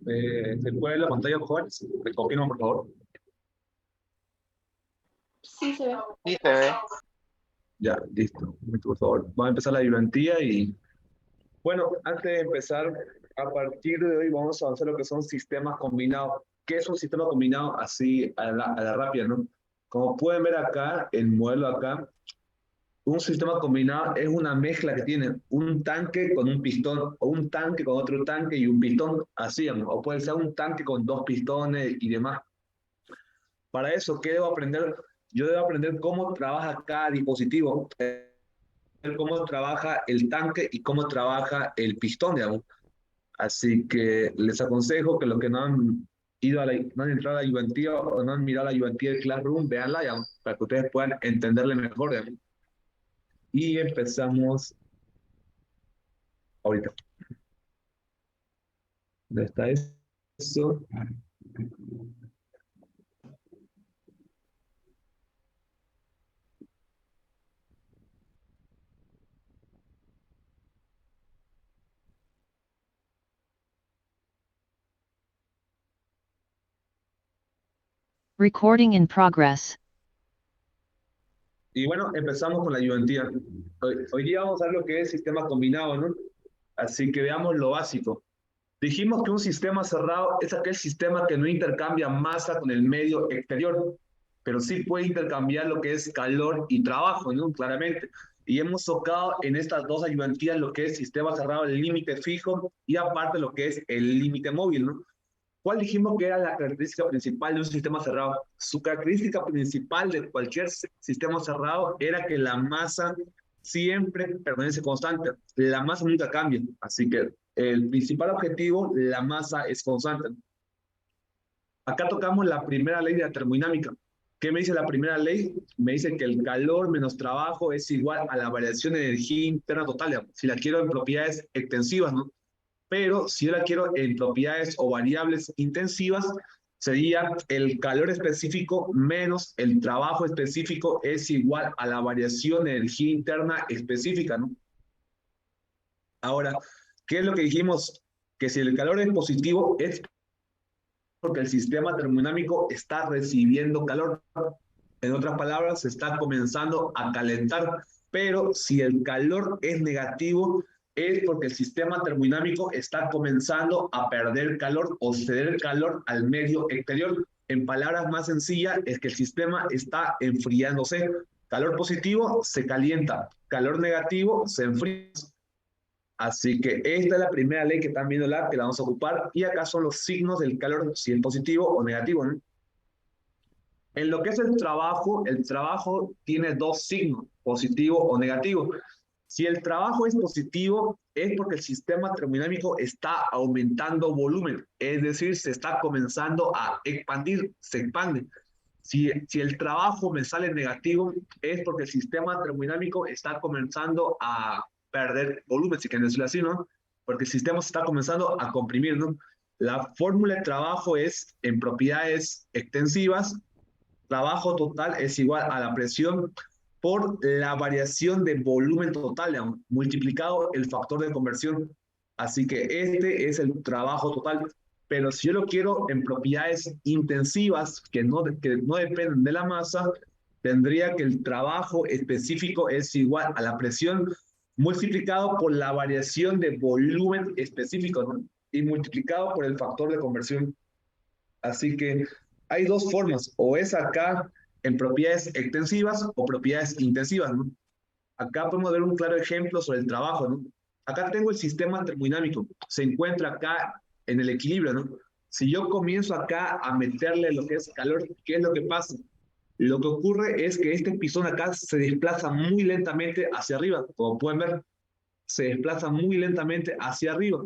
¿Se puede ver la pantalla, jóvenes? ¿Me confirman, por favor? Sí, se ve. Sí, se ve. Ya, listo. Un momento, por favor. Vamos a empezar la ayudantía y... Bueno, antes de empezar, a partir de hoy vamos a avanzar lo que son sistemas combinados. ¿Qué es un sistema combinado? Así a la rápida, ¿no? Como pueden ver acá, el modelo acá, un sistema combinado es una mezcla que tiene un tanque con un pistón, o un tanque con otro tanque y un pistón, así, ¿no? O puede ser un tanque con dos pistones y demás. Para eso, ¿qué debo aprender? Yo debo aprender cómo trabaja cada dispositivo, cómo trabaja el tanque y cómo trabaja el pistón, digamos. Así que les aconsejo que los que no han no han entrado a la ayudantía o no han mirado la ayudantía del Classroom, veanla, digamos, para que ustedes puedan entenderle mejor, digamos. Y empezamos ahorita. ¿Dónde está eso? Recording in progress. Y bueno, empezamos con la ayudantía. Hoy día vamos a ver lo que es sistema combinado, ¿no? Así que veamos lo básico. Dijimos que un sistema cerrado es aquel sistema que no intercambia masa con el medio exterior, pero sí puede intercambiar lo que es calor y trabajo, ¿no? Claramente. Y hemos tocado en estas dos ayudantías lo que es sistema cerrado, el límite fijo y aparte lo que es el límite móvil, ¿no? ¿Cuál dijimos que era la característica principal de un sistema cerrado? Su característica principal de cualquier sistema cerrado era que la masa siempre permanece constante. La masa nunca cambia. Así que el principal objetivo, la masa es constante. Acá tocamos la primera ley de la termodinámica. ¿Qué me dice la primera ley? Me dice que el calor menos trabajo es igual a la variación de energía interna total, digamos. Si la quiero en propiedades extensivas, ¿no? Pero si yo la quiero en propiedades o variables intensivas, sería el calor específico menos el trabajo específico es igual a la variación de energía interna específica, ¿no? Ahora, ¿qué es lo que dijimos? Que si el calor es positivo es porque el sistema termodinámico está recibiendo calor. En otras palabras, se está comenzando a calentar. Pero si el calor es negativo, es porque el sistema termodinámico está comenzando a perder calor o ceder calor al medio exterior. En palabras más sencillas, es que el sistema está enfriándose. Calor positivo se calienta, calor negativo se enfría. Así que esta es la primera ley que están viendo que la vamos a ocupar. Y acá son los signos del calor, si es positivo o negativo, ¿no? En lo que es el trabajo tiene dos signos, positivo o negativo. Si el trabajo es positivo, es porque el sistema termodinámico está aumentando volumen, es decir, se está comenzando a expandir, se expande. Si el trabajo me sale negativo, es porque el sistema termodinámico está comenzando a perder volumen, si quieren decirlo así, ¿no? Porque el sistema se está comenzando a comprimir, ¿no? La fórmula de trabajo es en propiedades extensivas, trabajo total es igual a la presión por la variación de volumen total, multiplicado el factor de conversión. Así que este es el trabajo total. Pero si yo lo quiero en propiedades intensivas que no dependen de la masa, tendría que el trabajo específico es igual a la presión multiplicado por la variación de volumen específico, ¿no? Y multiplicado por el factor de conversión. Así que hay dos formas, o es acá en propiedades extensivas o propiedades intensivas, ¿no? Acá podemos ver un claro ejemplo sobre el trabajo, ¿no? Acá tengo el sistema termodinámico, se encuentra acá en el equilibrio, ¿no? Si yo comienzo acá a meterle lo que es calor, ¿qué es lo que pasa? Lo que ocurre es que este pistón acá se desplaza muy lentamente hacia arriba, como pueden ver, se desplaza muy lentamente hacia arriba.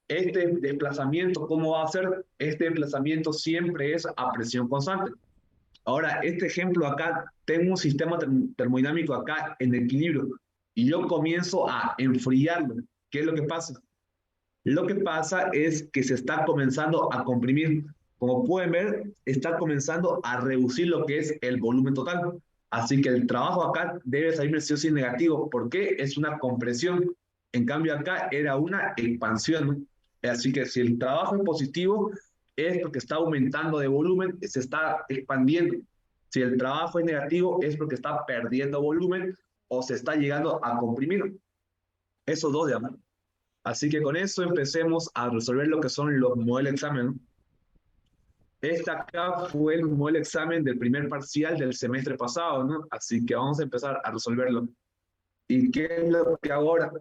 Este desplazamiento, ¿cómo va a ser? Este desplazamiento siempre es a presión constante. Ahora, este ejemplo acá, tengo un sistema termodinámico acá en equilibrio y yo comienzo a enfriarlo. ¿Qué es lo que pasa? Lo que pasa es que se está comenzando a comprimir. Como pueden ver, está comenzando a reducir lo que es el volumen total. Así que el trabajo acá debe salir sí o sí negativo. ¿Por qué? Es una compresión. En cambio acá era una expansión. Así que si el trabajo es positivo, es porque está aumentando de volumen, se está expandiendo. Si el trabajo es negativo, es porque está perdiendo volumen o se está llegando a comprimir. Esos dos, digamos. Así que con eso empecemos a resolver lo que son los modelos de examen. Este acá fue el modelo examen del primer parcial del semestre pasado, ¿no? Así que vamos a empezar a resolverlo. ¿Y qué es lo que hago ahora?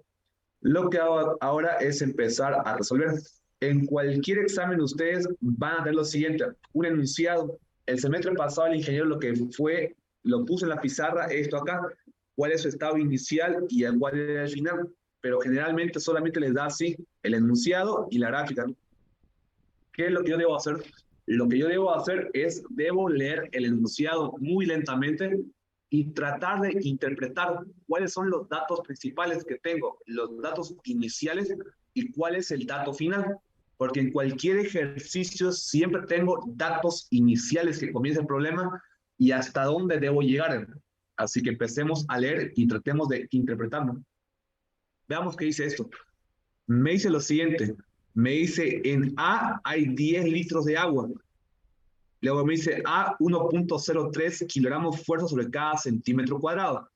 Lo que hago ahora es empezar a resolver. En cualquier examen ustedes van a tener lo siguiente, un enunciado. El semestre pasado el ingeniero lo que fue, lo puso en la pizarra, esto acá, cuál es su estado inicial y cuál es el final. Pero generalmente solamente les da así el enunciado y la gráfica, ¿no? ¿Qué es lo que yo debo hacer? Lo que yo debo hacer es, debo leer el enunciado muy lentamente y tratar de interpretar cuáles son los datos principales que tengo, los datos iniciales y cuál es el dato final. Porque en cualquier ejercicio siempre tengo datos iniciales que comienza el problema y hasta dónde debo llegar. Así que empecemos a leer y tratemos de interpretarlo. Veamos qué dice esto. Me dice lo siguiente, me dice en A hay 10 litros de agua. Luego me dice A 1.03 kilogramos fuerza sobre cada centímetro cuadrado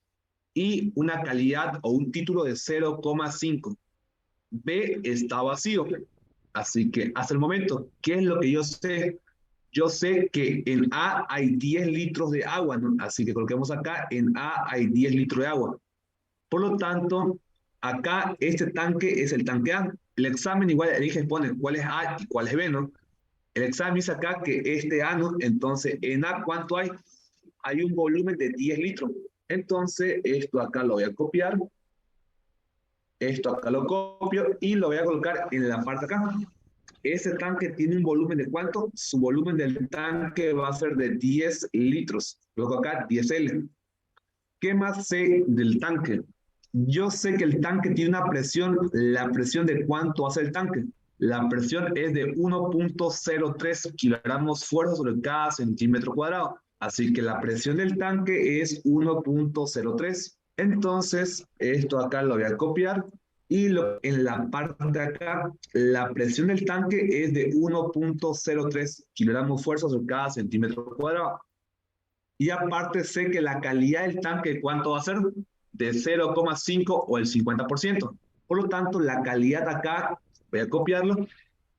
y una calidad o un título de 0,5. B está vacío. Así que hasta el momento, ¿qué es lo que yo sé? Yo sé que en A hay 10 litros de agua, ¿no? Así que coloquemos acá, en A hay 10 litros de agua. Por lo tanto, acá este tanque es el tanque A. El examen igual elige, pone cuál es A y cuál es B, ¿no? El examen dice acá que este A, ¿no? Entonces, en A, ¿cuánto hay? Hay un volumen de 10 litros. Entonces, esto acá lo voy a copiar, esto acá lo copio y lo voy a colocar en la parte acá. Ese tanque tiene un volumen de ¿cuánto? Su volumen del tanque va a ser de 10 litros. Luego acá 10L. ¿Qué más sé del tanque? Yo sé que el tanque tiene una presión, la presión de cuánto hace el tanque. La presión es de 1.03 kilogramos fuerza sobre cada centímetro cuadrado. Así que la presión del tanque es 1.03. Entonces, esto acá lo voy a copiar y en la parte de acá, la presión del tanque es de 1.03 kilogramos fuerza sobre cada centímetro cuadrado. Y aparte sé que la calidad del tanque, ¿cuánto va a ser? De 0,5 o el 50%. Por lo tanto, la calidad acá, voy a copiarlo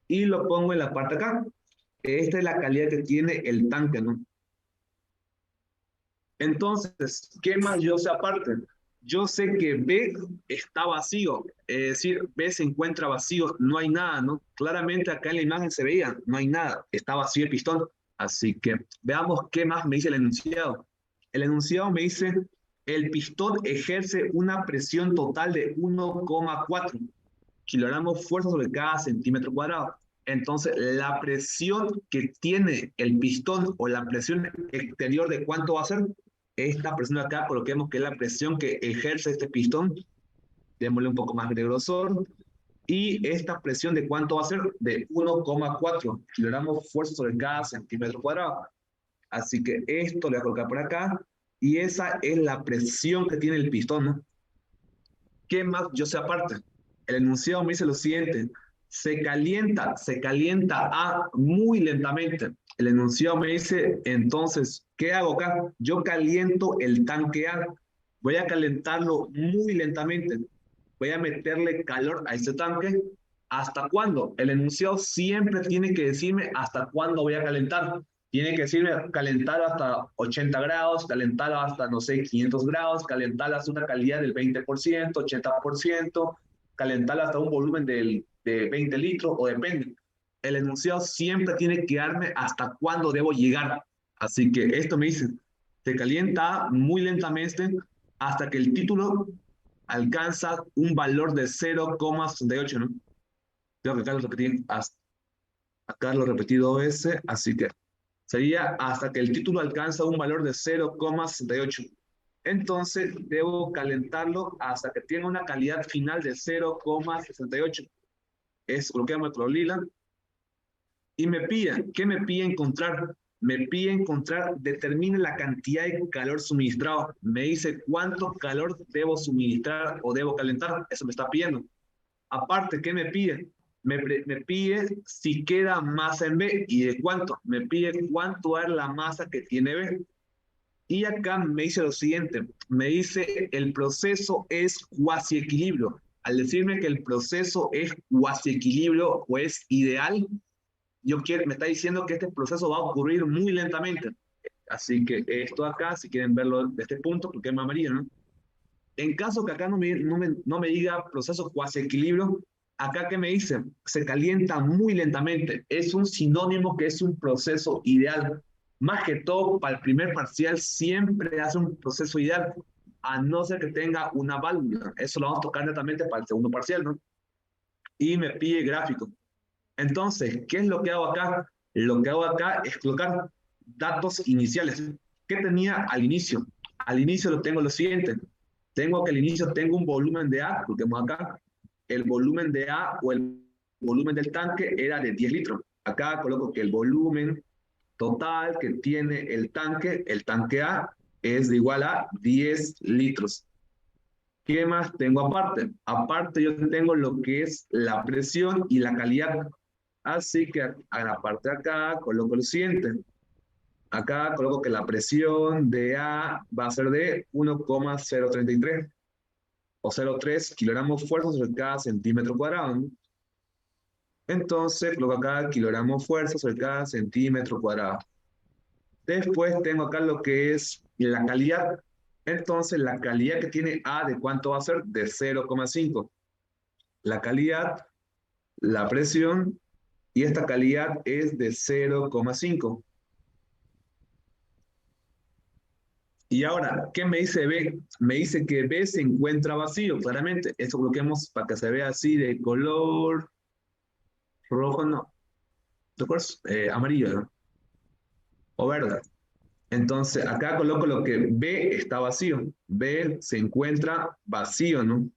y lo pongo en la parte acá. Esta es la calidad que tiene el tanque, ¿no? Entonces, ¿qué más yo sé aparte? Yo sé que B está vacío, es decir, B se encuentra vacío, no hay nada, ¿no? Claramente acá en la imagen se veía, no hay nada, está vacío el pistón. Así que veamos qué más me dice el enunciado. El enunciado me dice, el pistón ejerce una presión total de 1,4 kilogramos fuerza sobre cada centímetro cuadrado. Entonces, la presión que tiene el pistón o la presión exterior de cuánto va a ser, esta presión de acá, coloquemos que es la presión que ejerce este pistón, démosle un poco más de grosor, y esta presión de cuánto va a ser, de 1,4 kilogramos fuerza sobre cada centímetro cuadrado. Así que esto le voy a colocar por acá, y esa es la presión que tiene el pistón, ¿no? ¿Qué más yo sé aparte? El enunciado me dice lo siguiente, se calienta A muy lentamente. El enunciado me dice, entonces, ¿qué hago acá? Yo caliento el tanque A, voy a calentarlo muy lentamente, voy a meterle calor a este tanque. ¿Hasta cuándo? El enunciado siempre tiene que decirme hasta cuándo voy a calentar. Tiene que decirme calentar hasta 80 grados, calentar hasta, no sé, 500 grados, calentar hasta una calidad del 20%, 80%, calentar hasta un volumen de 20 litros o depende. El enunciado siempre tiene que darme hasta cuándo debo llegar. Así que esto me dice, se calienta muy lentamente hasta que el título alcanza un valor de 0,68, ¿no? Creo que acá lo repetí dos veces, así que sería hasta que el título alcanza un valor de 0,68. Entonces, debo calentarlo hasta que tenga una calidad final de 0,68. Es lo que llamo el lila. Y me pide, ¿qué me pide encontrar? me pide encontrar, determine la cantidad de calor suministrado. Me dice cuánto calor debo suministrar o debo calentar. Eso me está pidiendo. Aparte, ¿qué me pide? Me pide si queda masa en B y de cuánto. Me pide cuánto es la masa que tiene B. Y acá me dice lo siguiente, me dice el proceso es cuasi equilibrio. Al decirme que el proceso es cuasi equilibrio o es ideal, me está diciendo que este proceso va a ocurrir muy lentamente. Así que esto acá, si quieren verlo de este punto, porque es más amarillo, ¿no? En caso que acá no me diga proceso cuasi equilibrio, acá que me dice, se calienta muy lentamente. Es un sinónimo que es un proceso ideal. Más que todo, para el primer parcial siempre hace un proceso ideal, a no ser que tenga una válvula. Eso lo vamos a tocar netamente para el segundo parcial, ¿no? Y me pide gráfico. Entonces, ¿qué es lo que hago acá? Lo que hago acá es colocar datos iniciales. ¿Qué tenía al inicio? Al inicio lo tengo lo siguiente. Tengo que al inicio tengo un volumen de A, porque acá el volumen de A o el volumen del tanque era de 10 litros. Acá coloco que el volumen total que tiene el tanque A, es de igual a 10 litros. ¿Qué más tengo aparte? Aparte yo tengo lo que es la presión y la calidad. Así que a la parte de acá coloco lo siguiente. Acá coloco que la presión de A va a ser de 1,033 o 0,3 kilogramos fuerza sobre cada centímetro cuadrado, ¿no? Entonces coloco acá kilogramos fuerza sobre cada centímetro cuadrado. Después tengo acá lo que es la calidad. Entonces la calidad que tiene A, ¿de cuánto va a ser? De 0,5. La calidad, la presión, y esta calidad es de 0,5. Y ahora, ¿qué me dice B? Me dice que B se encuentra vacío, claramente. Esto coloquemos para que se vea así de color rojo, no. ¿De acuerdo? Amarillo, ¿no? O verde. Entonces, acá coloco lo que B está vacío. B se encuentra vacío, ¿no?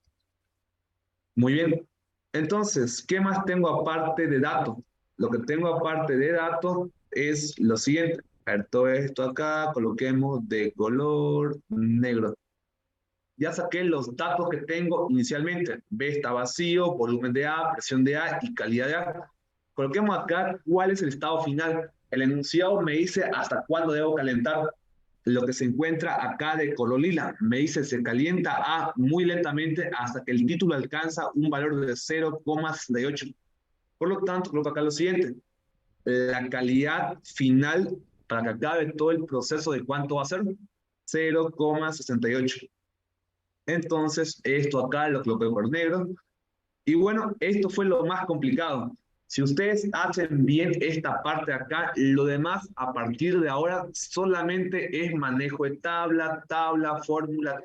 Muy bien. Entonces, ¿qué más tengo aparte de datos? Lo que tengo aparte de datos es lo siguiente. A ver, todo esto acá, coloquemos de color negro. Ya saqué los datos que tengo inicialmente. B está vacío, volumen de A, presión de A y calidad de A. Coloquemos acá cuál es el estado final. El enunciado me dice hasta cuándo debo calentar. Lo que se encuentra acá de color lila me dice se calienta A muy lentamente hasta que el título alcanza un valor de 0,68. Por lo tanto, coloco acá lo siguiente. La calidad final para que acabe todo el proceso de cuánto va a ser 0,68. Entonces, esto acá lo coloqué por negro. Y bueno, esto fue lo más complicado. Si ustedes hacen bien esta parte de acá, lo demás a partir de ahora solamente es manejo de fórmula,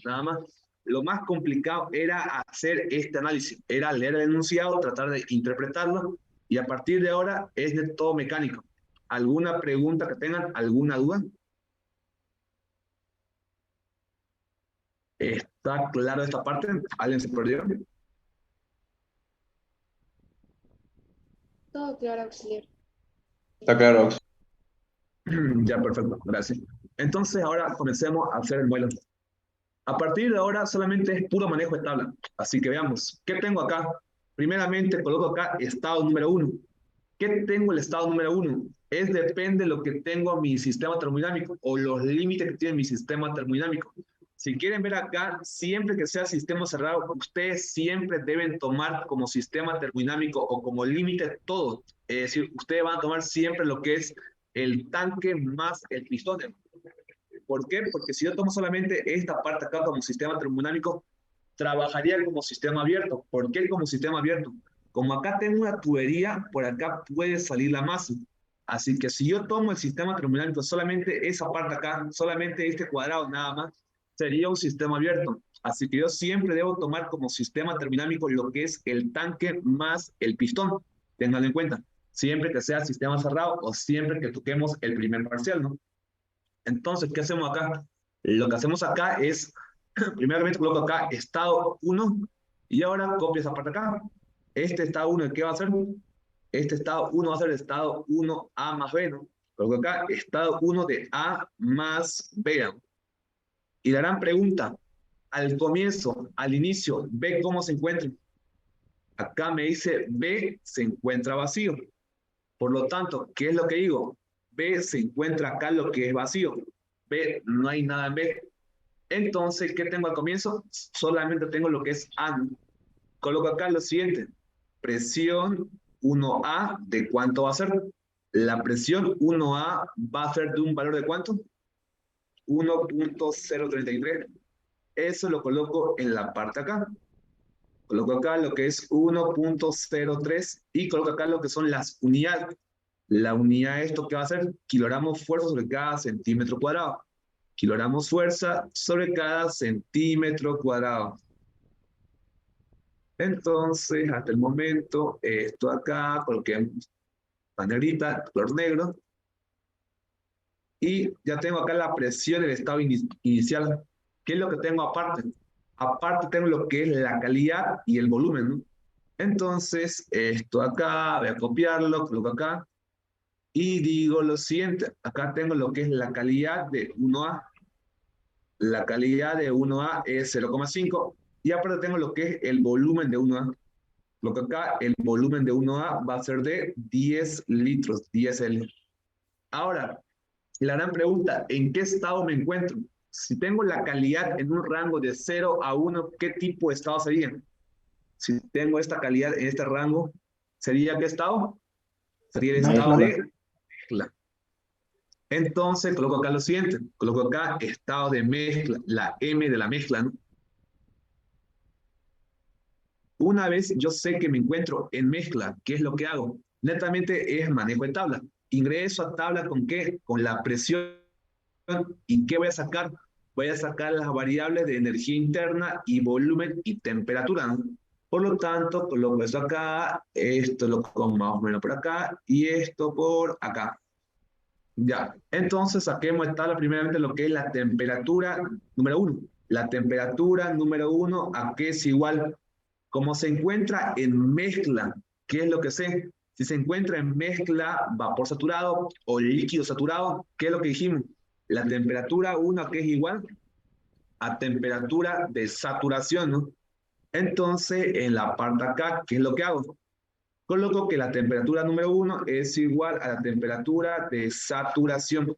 nada más. Lo más complicado era hacer este análisis, era leer el enunciado, tratar de interpretarlo, y a partir de ahora es de todo mecánico. ¿Alguna pregunta que tengan? ¿Alguna duda? ¿Está claro esta parte? ¿Alguien se perdió? Todo claro, auxiliar. Está claro. Ya, perfecto, gracias. Entonces ahora comencemos a hacer el modelo. A partir de ahora solamente es puro manejo de tabla. Así que veamos, ¿qué tengo acá? Primeramente coloco acá estado número 1. ¿Qué tengo el estado número 1? Es depende de lo que tengo mi sistema termodinámico o los límites que tiene mi sistema termodinámico. Si quieren ver acá, siempre que sea sistema cerrado, ustedes siempre deben tomar como sistema termodinámico o como límite todo. Es decir, ustedes van a tomar siempre lo que es el tanque más el pistón. ¿Por qué? Porque si yo tomo solamente esta parte acá como sistema termodinámico, trabajaría como sistema abierto. ¿Por qué como sistema abierto? Como acá tengo una tubería, por acá puede salir la masa. Así que si yo tomo el sistema termodinámico, solamente esa parte acá, solamente este cuadrado nada más, sería un sistema abierto. Así que yo siempre debo tomar como sistema termodinámico lo que es el tanque más el pistón. Ténganlo en cuenta. Siempre que sea sistema cerrado o siempre que toquemos el primer parcial, ¿no? Entonces, ¿qué hacemos acá? Lo que hacemos acá es, primeramente coloco acá estado 1 y ahora copio esa parte acá. Este estado 1, ¿qué va a ser? Este estado 1 va a ser el estado 1A más B, ¿no? Coloco acá estado 1 de A más B. Y la gran pregunta, al comienzo, al inicio, B cómo se encuentra. Acá me dice B se encuentra vacío. Por lo tanto, ¿qué es lo que digo? B se encuentra acá lo que es vacío. B, no hay nada en B. Entonces, ¿qué tengo al comienzo? Solamente tengo lo que es A. Coloco acá lo siguiente. Presión 1A, ¿de cuánto va a ser? La presión 1A va a ser de un valor de ¿cuánto? 1.033. Eso lo coloco en la parte acá. Coloco acá lo que es 1.03 y coloco acá lo que son las unidades. La unidad de esto que va a ser kilogramos fuerza sobre cada centímetro cuadrado. Kilogramos fuerza sobre cada centímetro cuadrado. Entonces, hasta el momento, esto acá, coloqué la negrita, color negro. Y ya tengo acá la presión del estado inicial. ¿Qué es lo que tengo aparte? Aparte tengo lo que es la calidad y el volumen, ¿no? Entonces, esto acá, voy a copiarlo, coloco acá. Y digo lo siguiente, acá tengo lo que es la calidad de 1A. La calidad de 1A es 0,5. Y aparte tengo lo que es el volumen de 1A. Lo que acá, el volumen de 1A va a ser de 10 litros, 10 L. Ahora, la gran pregunta, ¿en qué estado me encuentro? Si tengo la calidad en un rango de 0 a 1, ¿qué tipo de estado sería? Si tengo esta calidad en este rango, ¿sería qué estado? Sería el estado Mezcla. de mezcla. Entonces, coloco acá lo siguiente. Coloco acá estado de mezcla, la M de la mezcla, ¿no? Una vez yo sé que me encuentro en mezcla, ¿qué es lo que hago? Netamente es manejo de tabla. Ingreso a tabla ¿con qué? Con la presión. ¿Y qué voy a sacar? Voy a sacar las variables de energía interna y volumen y temperatura, ¿no? Por lo tanto, coloco eso acá, esto lo pongo más o menos por acá y esto por acá. Ya, entonces saquemos tabla primeramente lo que es la temperatura número 1. La temperatura número 1, ¿a qué es igual? Como se encuentra en mezcla, ¿qué es lo que sé? Si se encuentra en mezcla vapor saturado o líquido saturado, ¿qué es lo que dijimos? La temperatura 1 que es igual a temperatura de saturación, ¿no? Entonces, en la parte de acá, ¿qué es lo que hago? Coloco que la temperatura número 1 es igual a la temperatura de saturación.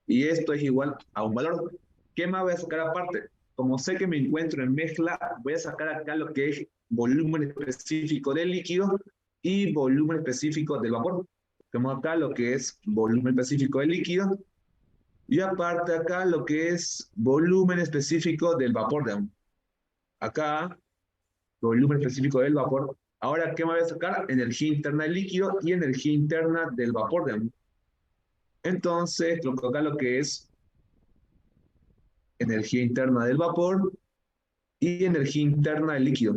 Y esto es igual a un valor. ¿Qué más voy a sacar aparte? Como sé que me encuentro en mezcla, voy a sacar acá lo que es volumen específico del líquido y volumen específico del vapor. Tenemos acá lo que es volumen específico del líquido y aparte acá lo que es volumen específico del vapor. Acá, volumen específico del vapor. Ahora, ¿qué me voy a sacar? Energía interna del líquido y energía interna del vapor. Entonces, coloco acá lo que es energía interna del vapor y energía interna del líquido.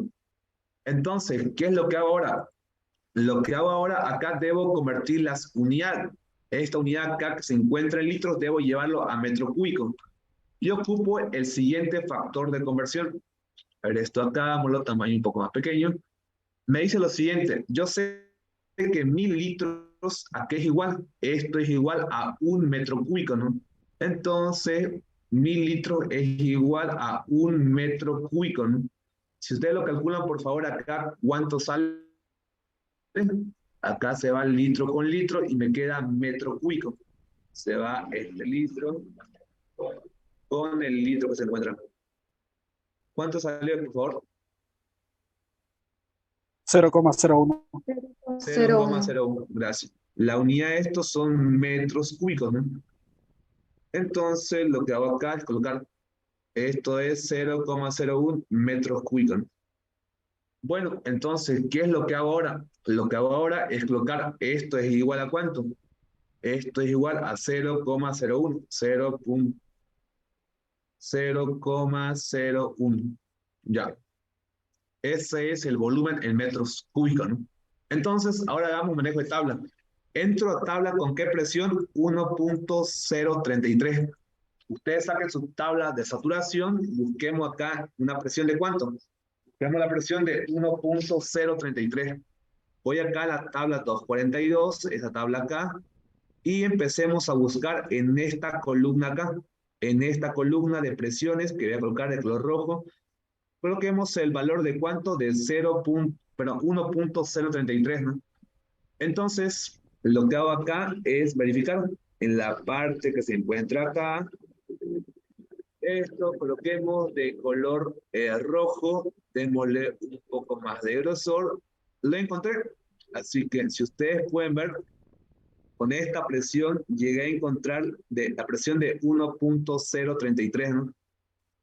Entonces, ¿qué es lo que hago ahora? Lo que hago ahora, acá debo convertir las unidades. Esta unidad acá que se encuentra en litros, debo llevarlo a metro cúbico. Y ocupo el siguiente factor de conversión. A ver, esto acá, hagámoslo tamaño un poco más pequeño. Me dice lo siguiente, yo sé que 1000 litros, ¿a qué es igual? Esto es igual a 1 metro cúbico, ¿no? Entonces, 1000 litros es igual a 1 metro cúbico, ¿no? Si ustedes lo calculan, por favor, acá, ¿cuánto sale? Acá se va litro con litro y me queda metro cúbico. Se va este litro con el litro que se encuentra. ¿Cuánto salió, por favor? 0,01. 0,01. Gracias. La unidad de estos son metros cúbicos, ¿no? Entonces, lo que hago acá es colocar, esto es 0,01 metros cúbicos, ¿no? Bueno, entonces, ¿qué es lo que hago ahora? Lo que hago ahora es colocar, esto es igual a ¿cuánto? Esto es igual a 0,01, 0,01. Ya. Ese es el volumen en metros cúbicos, ¿no? Entonces, ahora hagamos manejo de tabla. Entro a tabla con qué presión? 1.033. Ustedes saquen su tabla de saturación, busquemos acá una presión de ¿cuánto? Busquemos la presión de 1.033. Voy acá a la tabla 242, esa tabla acá, y empecemos a buscar en esta columna acá, en esta columna de presiones que voy a colocar de color rojo, coloquemos el valor de cuánto, de 1.033, ¿no? Entonces, lo que hago acá es verificar en la parte que se encuentra acá, esto coloquemos de color rojo, démosle un poco más de grosor, lo encontré. Así que si ustedes pueden ver, con esta presión llegué a encontrar la presión de 1.033, ¿no?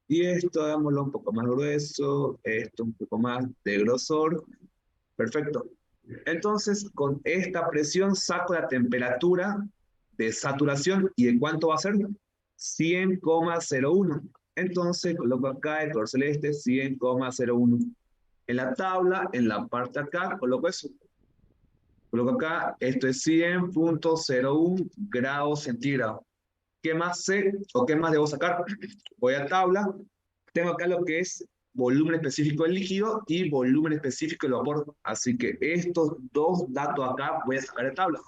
Y esto hagámoslo un poco más grueso, esto un poco más de grosor. Perfecto. Entonces, con esta presión saco la temperatura de saturación. ¿Y de cuánto va a ser? 100,01. Entonces, coloco acá el color celeste, 100,01. En la tabla, en la parte acá, coloco eso. Coloco acá, esto es 100,01 grados centígrados. ¿Qué más sé o qué más debo sacar? Voy a tabla, tengo acá lo que es volumen específico del líquido y volumen específico del vapor. Así que estos dos datos acá voy a sacar de tabla.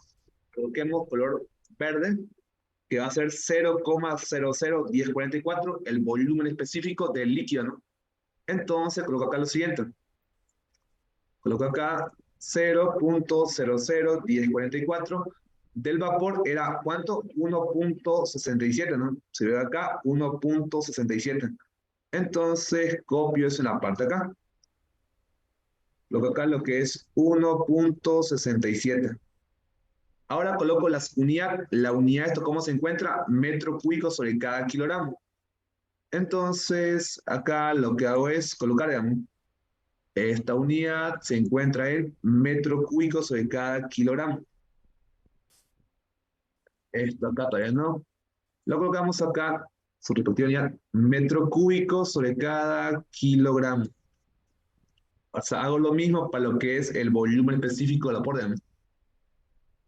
Coloquemos color verde, que va a ser 0,001044, el volumen específico del líquido, ¿no? Entonces coloco acá lo siguiente. Coloco acá 0,001044. Del vapor era ¿cuánto? 1.67, ¿no? Se ve acá 1.67. Entonces copio eso en la parte acá. Coloco acá lo que es 1.67. Ahora coloco las unidades. La unidad de esto, ¿cómo se encuentra? Metro cúbico sobre cada kilogramo. Entonces acá lo que hago es colocar, digamos, esta unidad se encuentra en metro cúbico sobre cada kilogramo. Esto acá todavía no. Lo colocamos acá, su respectiva unidad, metro cúbico sobre cada kilogramo. O sea, hago lo mismo para lo que es el volumen específico de la vapor.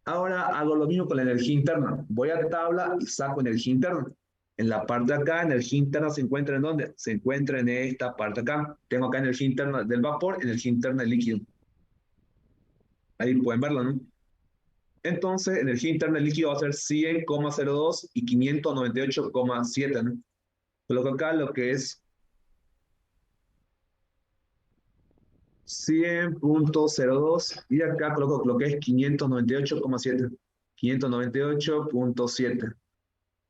Ahora hago lo mismo con la energía interna. Voy a tabla y saco energía interna. En la parte de acá, energía interna se encuentra ¿en dónde? Se encuentra en esta parte acá. Tengo acá energía interna del vapor, energía interna del líquido. Ahí pueden verlo, ¿no? Entonces, energía interna del líquido va a ser 100,02 y 598,7, ¿no? Coloco acá lo que es 100,02 y acá coloco lo que es 598,7. 598,7.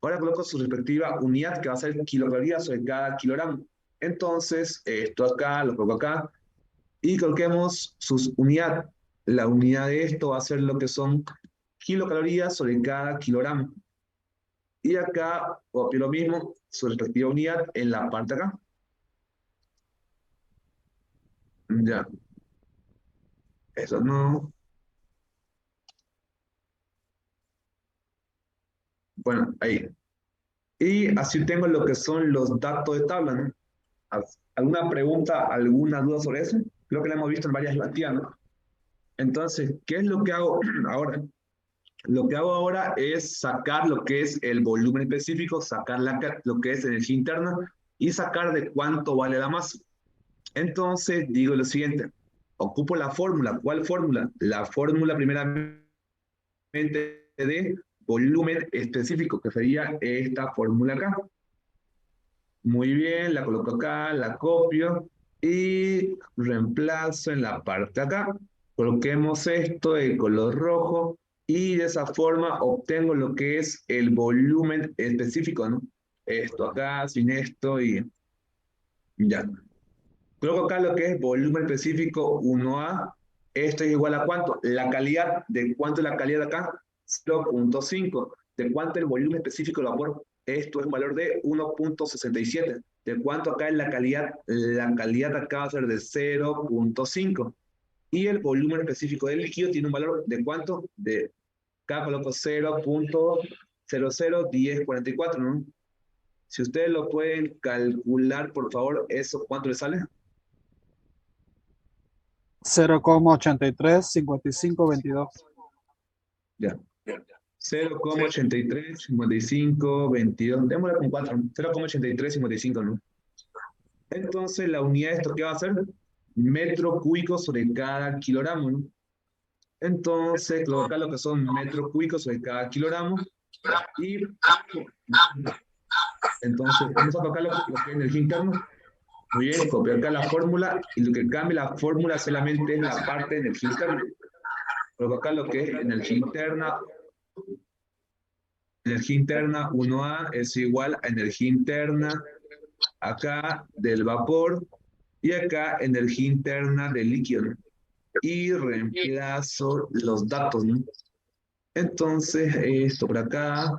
Ahora coloco su respectiva unidad, que va a ser kilocalorías sobre cada kilogramo. Entonces, esto acá, lo coloco acá, y coloquemos sus unidades. La unidad de esto va a ser lo que son kilocalorías sobre cada kilogramo. Y acá copio lo mismo, su respectiva unidad en la parte acá. Ya, eso no. Bueno, ahí. Y así tengo lo que son los datos de tabla, ¿no? ¿Alguna pregunta, alguna duda sobre eso? Creo que lo hemos visto en varias plantillas, ¿no? Entonces, ¿qué es lo que hago ahora? Lo que hago ahora es sacar lo que es el volumen específico, sacar lo que es energía interna y sacar de cuánto vale la masa. Entonces, digo lo siguiente, ocupo la fórmula. ¿Cuál fórmula? La fórmula primeramente de volumen específico, que sería esta fórmula acá. Muy bien, la coloco acá, la copio y reemplazo en la parte de acá. Coloquemos esto de color rojo y de esa forma obtengo lo que es el volumen específico, ¿no? Esto acá, sin esto y ya. Coloco acá lo que es volumen específico 1A. Esto es igual a ¿cuánto? La calidad. ¿De cuánto es la calidad de acá? 0,5. ¿De cuánto es el volumen específico del vapor? Esto es un valor de 1,67. ¿De cuánto acá es la calidad? La calidad acá va a ser de 0,5. Y el volumen específico del líquido tiene un valor de ¿cuánto? De acá coloco 0,001044, ¿no? Si ustedes lo pueden calcular, por favor, ¿eso cuánto le sale? 0,835522. Ya. 0,835522. Démosle con 4. 0,8355, ¿no? Entonces, la unidad de esto, ¿qué va a ser? Metro cúbico sobre cada kilogramo, ¿no? Entonces, colocar lo que son metros cúbicos sobre cada kilogramo. Y entonces, vamos a colocar lo que es energía interna. Muy bien, copiar acá la fórmula y lo que cambia la fórmula solamente es la parte de energía interna. Colocar lo que es energía interna 1A es igual a energía interna acá del vapor y acá energía interna del líquido, ¿no? Y reemplazo los datos, ¿no? Entonces, esto por acá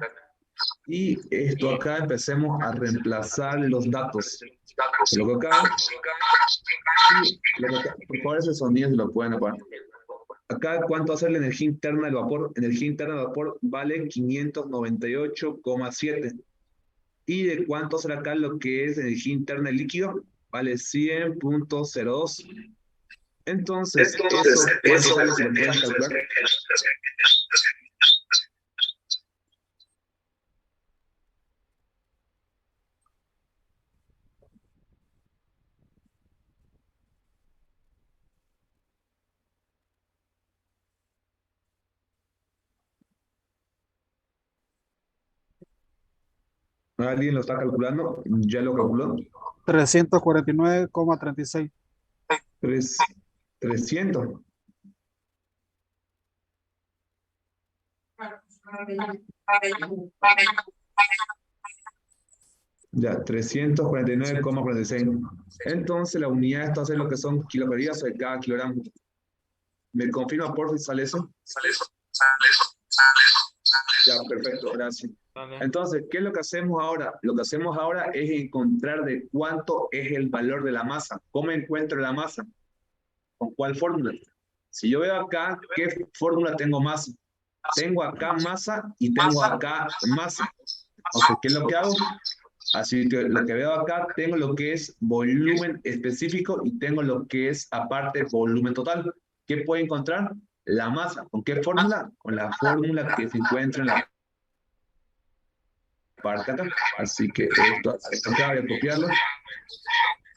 y esto acá, empecemos a reemplazar los datos. Coloco acá y por favor ese sonido se lo pueden apagar. Acá, ¿cuánto va a ser la energía interna del vapor? Energía interna del vapor vale 598,7. ¿Y de cuánto será acá lo que es energía interna del líquido? Vale 100,02. Entonces, ¿eso cuánto sale si lo pueden calcular? ¿Alguien lo está calculando? ¿Ya lo calculó? 349,36. 300. Ya, 349,46. Entonces, la unidad de esto hace lo que son kilocalorías sobre cada kilogramo. ¿Me confirma por si sale eso? Ya, perfecto, gracias. Entonces, ¿qué es lo que hacemos ahora? Lo que hacemos ahora es encontrar de cuánto es el valor de la masa. ¿Cómo encuentro la masa? ¿Con cuál fórmula? Si yo veo acá, ¿qué fórmula tengo masa? Tengo acá masa y tengo acá masa. Entonces, ¿qué es lo que hago? Así que lo que veo acá, tengo lo que es volumen específico y tengo lo que es aparte volumen total. ¿Qué puedo encontrar? La masa. ¿Con qué fórmula? Con la fórmula que se encuentra en la parte acá. Así que esto acá voy a copiarlo.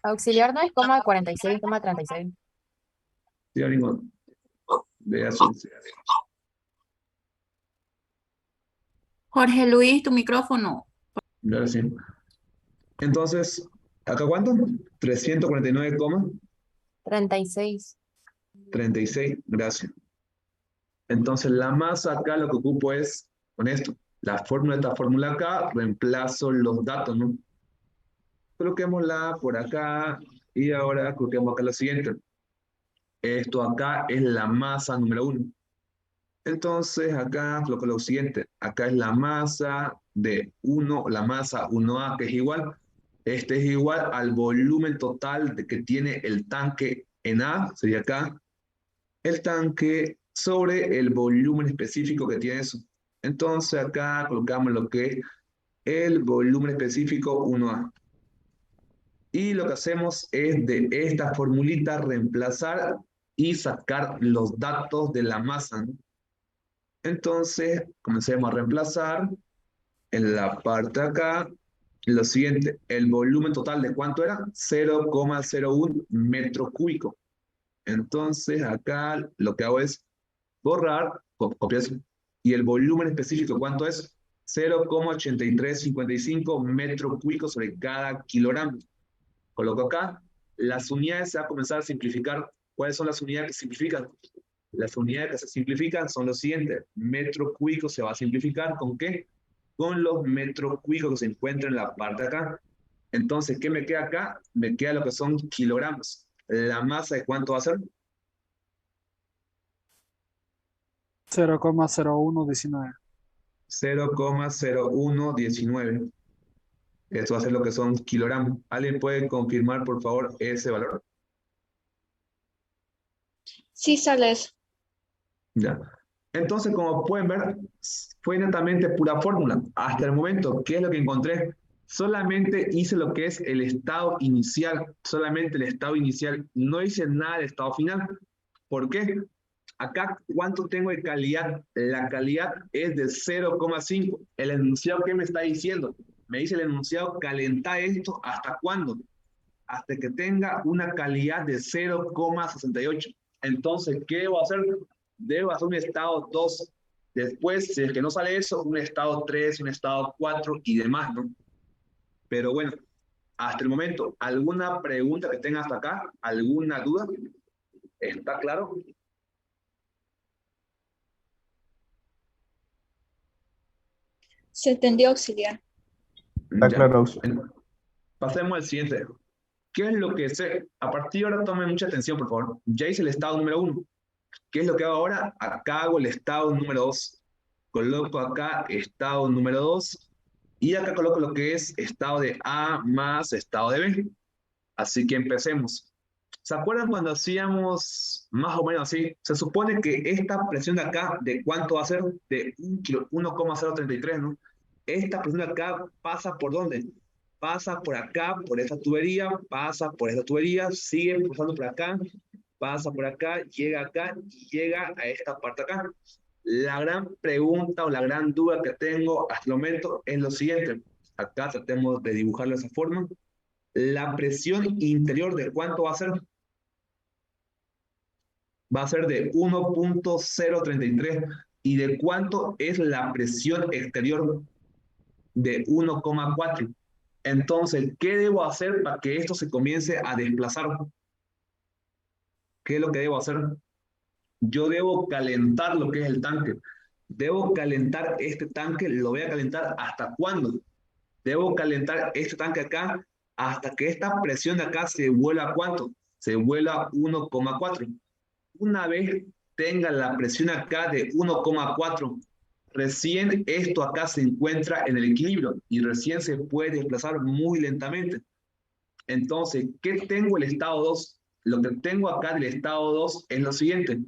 Auxiliar 9,46,36. Sí, amigo. Vea su. Jorge Luis, tu micrófono. Ahora sí. Entonces, ¿acá cuánto? 349,36. 36. Gracias. Entonces, la masa acá lo que ocupo es, con esto, la fórmula de esta fórmula acá, reemplazo los datos, ¿no? Coloquémosla por acá y ahora coloquemos acá lo siguiente. Esto acá es la masa número 1. Entonces, acá coloco lo siguiente. Acá es la masa de 1, la masa 1A, que es igual. Este es igual al volumen total que tiene el tanque en A, sería acá. El tanque sobre el volumen específico que tiene eso. Entonces, acá colocamos lo que es el volumen específico 1A. Y lo que hacemos es de esta formulita reemplazar y sacar los datos de la masa, ¿no? Entonces, comencemos a reemplazar en la parte de acá lo siguiente. El volumen total de cuánto era? 0,01 metro cúbico. Entonces, acá lo que hago es borrar, copiar, y el volumen específico, ¿cuánto es? 0,8355 metro cúbico sobre cada kilogramo. Coloco acá, las unidades se van a comenzar a simplificar. ¿Cuáles son las unidades que se simplifican? Las unidades que se simplifican son los siguientes. Metro cúbico se va a simplificar ¿con qué? Con los metros cúbicos que se encuentran en la parte de acá. Entonces, ¿qué me queda acá? Me queda lo que son kilogramos. ¿La masa de cuánto va a ser? 0,0119. 0,0119. Esto va a ser lo que son kilogramos. ¿Alguien puede confirmar, por favor, ese valor? Sí, sales. Ya. Entonces, como pueden ver, fue netamente pura fórmula. Hasta el momento, ¿qué es lo que encontré? Solamente hice lo que es el estado inicial, solamente el estado inicial. No hice nada del estado final. ¿Por qué? Acá, ¿cuánto tengo de calidad? La calidad es de 0,5. El enunciado, ¿qué me está diciendo? Me dice el enunciado, calenta esto, ¿hasta cuándo? Hasta que tenga una calidad de 0,68. Entonces, ¿qué debo hacer? debo hacer un estado 2. Después, si es que no sale eso, un estado 3, un estado 4 y demás, ¿no? Pero bueno, hasta el momento, ¿alguna pregunta que tenga hasta acá? ¿Alguna duda? ¿Está claro? Se entendió, auxiliar. Está Ya. claro, Auxi. Pasemos al siguiente. ¿Qué es lo que sé? A partir de ahora tomen mucha atención, por favor. Ya hice el estado número 1. ¿Qué es lo que hago ahora? Acá hago el estado número 2. Coloco acá estado número 2. Y acá coloco lo que es estado de A más estado de B. Así que empecemos. ¿Se acuerdan cuando hacíamos más o menos así? Se supone que esta presión de acá, ¿de cuánto va a ser? De 1,033, ¿no? Esta presión de acá pasa ¿por dónde? Pasa por acá, por esta tubería, pasa por esta tubería, sigue pasando por acá, pasa por acá y llega a esta parte acá. La gran pregunta o la gran duda que tengo hasta el momento es lo siguiente. Acá tratemos de dibujarlo de esa forma. La presión interior, ¿de cuánto va a ser? Va a ser de 1,033. ¿Y de cuánto es la presión exterior? De 1,4. Entonces, ¿qué debo hacer para que esto se comience a desplazar? ¿Qué es lo que debo hacer? Yo debo calentar lo que es el tanque. Debo calentar este tanque, lo voy a calentar ¿hasta cuándo? Debo calentar este tanque acá hasta que esta presión de acá se vuelva a ¿cuánto? Se vuelva a 1,4. Una vez tenga la presión acá de 1,4, recién esto acá se encuentra en el equilibrio y recién se puede desplazar muy lentamente. Entonces, ¿qué tengo el estado 2? Lo que tengo acá del estado 2 es lo siguiente.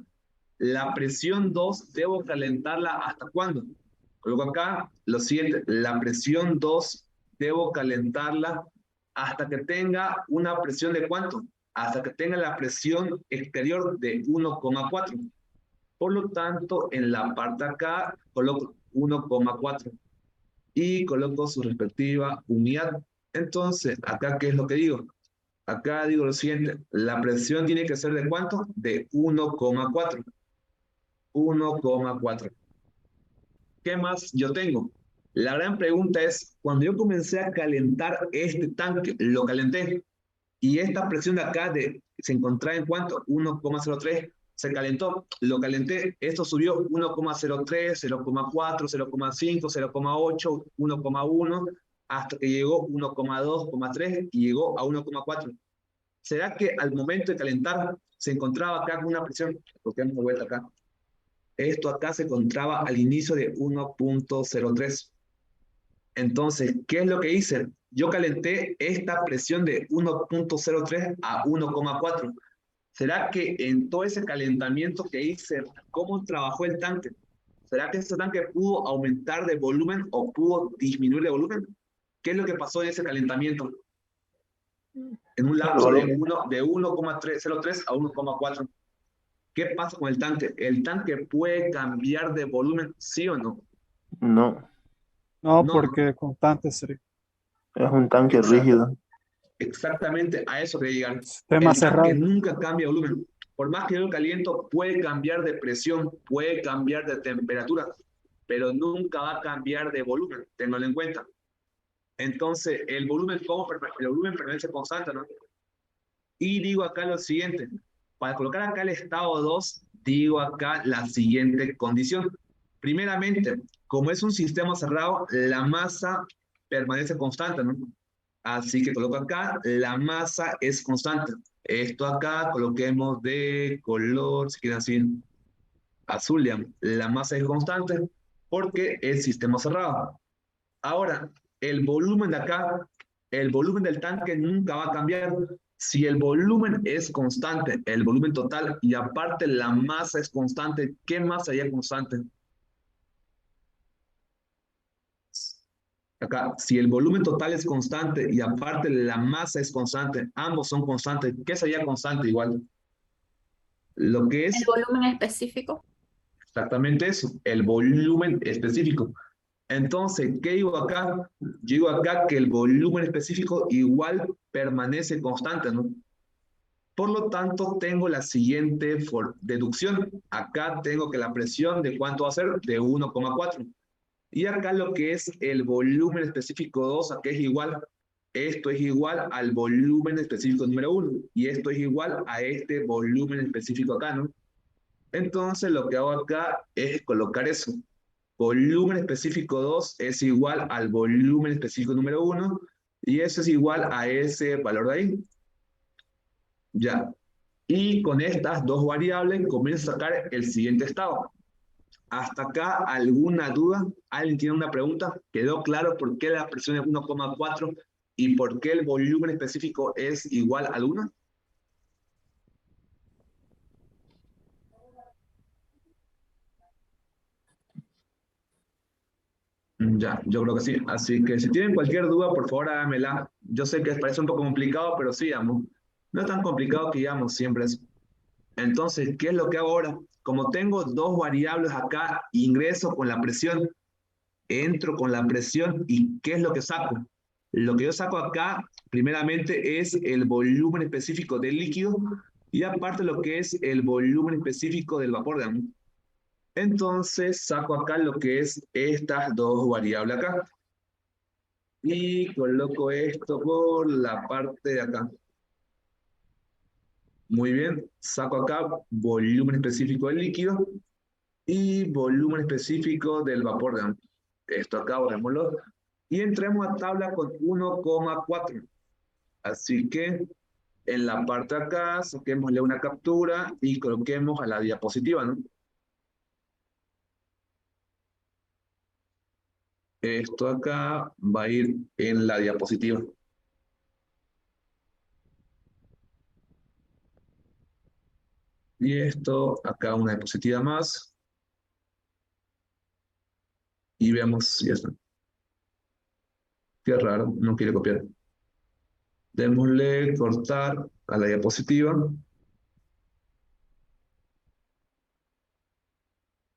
La presión 2 debo calentarla ¿hasta cuándo? Coloco acá lo siguiente. La presión 2 debo calentarla hasta que tenga una presión ¿de cuánto? Hasta que tenga la presión exterior de 1,4. Por lo tanto, en la parte acá coloco 1,4 y coloco su respectiva unidad. Entonces, acá, ¿qué es lo que digo? Acá digo lo siguiente, la presión tiene que ser ¿de cuánto? De 1,4. 1,4. ¿Qué más yo tengo? La gran pregunta es, cuando yo comencé a calentar este tanque, lo calenté, y esta presión de acá se encontraba en cuánto, 1,03, se calentó, lo calenté, esto subió 1,03, 0,4, 0,5, 0,8, 1,1, hasta que llegó 1,2,3 y llegó a 1,4. ¿Será que al momento de calentar se encontraba acá con una presión? Porque damos vuelta acá. Esto acá se encontraba al inicio de 1,03. Entonces, ¿qué es lo que hice? Yo calenté esta presión de 1,03 a 1,4. ¿Será que en todo ese calentamiento que hice, cómo trabajó el tanque? ¿Será que este tanque pudo aumentar de volumen o pudo disminuir de volumen? ¿Qué es lo que pasó en ese calentamiento? En un El lapso de volumen. 1,03 a 1,4. ¿Qué pasa con el tanque? ¿El tanque puede cambiar de volumen, sí o no? No, No, No, ¿no? porque constante sería. es un tanque Exacto. rígido. Exactamente a eso quería llegar. Sistema El tanque cerrado. nunca cambia de volumen. Por más que yo lo caliento, puede cambiar de presión, puede cambiar de temperatura, pero nunca va a cambiar de volumen, ténganlo en cuenta. Entonces, el volumen permanece constante, ¿no? Y digo acá lo siguiente, para colocar acá el estado 2, digo acá la siguiente condición. Primeramente, como es un sistema cerrado, la masa permanece constante, ¿no? Así que coloco acá, la masa es constante. Esto acá coloquemos de color, si quieren así, azul, digamos. La masa es constante porque es sistema cerrado. Ahora, el volumen de acá, el volumen del tanque nunca va a cambiar. Si el volumen es constante, el volumen total, y aparte la masa es constante, ¿qué más sería constante? Acá, si el volumen total es constante y aparte la masa es constante, ambos son constantes, ¿qué sería constante igual? Lo que El es volumen específico. exactamente eso, el volumen específico. Entonces, ¿qué digo acá? Yo digo acá que el volumen específico igual permanece constante, ¿no? Por lo tanto, tengo la siguiente deducción. Acá tengo que la presión de cuánto va a ser de 1,4. Y acá lo que es el volumen específico 2, acá es igual. Esto es igual al volumen específico número 1. Y esto es igual a este volumen específico acá, ¿no? Entonces lo que hago acá es colocar eso. Volumen específico 2 es igual al volumen específico número 1. Y eso es igual a ese valor de ahí. Ya. Y con estas dos variables comienzo a sacar el siguiente estado. ¿Hasta acá alguna duda? ¿Alguien tiene una pregunta? ¿Quedó claro por qué la presión es 1,4 y por qué el volumen específico es igual al 1? Ya, yo creo que sí. Así que si tienen cualquier duda, por favor háganmela. Yo sé que parece un poco complicado, pero sí, amo. No es tan complicado que digamos siempre eso. Entonces, ¿qué es lo que hago ahora? Como tengo dos variables acá, ingreso con la presión, entro con la presión y ¿qué es lo que saco? Lo que yo saco acá, primeramente, es el volumen específico del líquido y aparte lo que es el volumen específico del vapor de agua. Entonces, saco acá lo que es estas dos variables acá y coloco esto por la parte de acá. Muy bien, saco acá volumen específico del líquido y volumen específico del vapor de agua. Esto acá, borrémoslo. Y entremos a tabla con 1,4. Así que en la parte de acá, saquémosle una captura y coloquemos a la diapositiva, ¿no? Esto acá va a ir en la diapositiva. Y esto acá una diapositiva más. Y veamos si está. Qué raro, no quiere copiar. Démosle cortar a la diapositiva.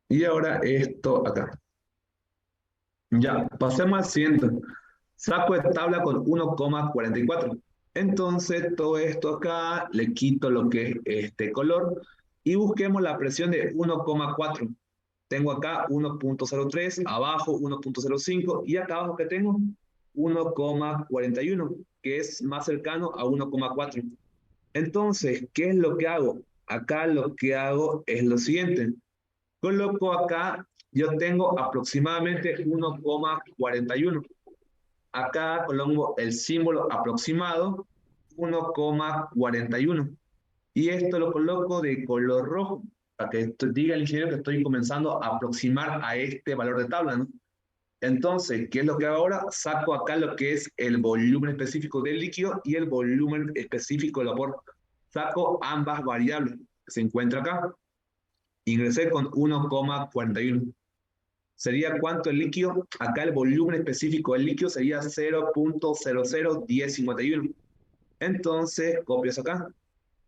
Y ahora esto acá. Ya, pasemos al siguiente. Saco de tabla con 1,44. Entonces, todo esto acá, le quito lo que es este color y busquemos la presión de 1,4. Tengo acá 1,03, abajo 1,05 y acá abajo que tengo 1,41, que es más cercano a 1,4. Entonces, ¿qué es lo que hago? Acá lo que hago es lo siguiente. Coloco acá, yo tengo aproximadamente 1,41. Acá coloco el símbolo aproximado, 1,41. Y esto lo coloco de color rojo, para que diga el ingeniero que estoy comenzando a aproximar a este valor de tabla, ¿no? Entonces, ¿qué es lo que hago ahora? Saco acá lo que es el volumen específico del líquido y el volumen específico del vapor. Saco ambas variables que se encuentra acá. Ingresé con 1,41. ¿Sería cuánto el líquido? Acá el volumen específico del líquido sería 0,001051. Entonces, copio eso acá.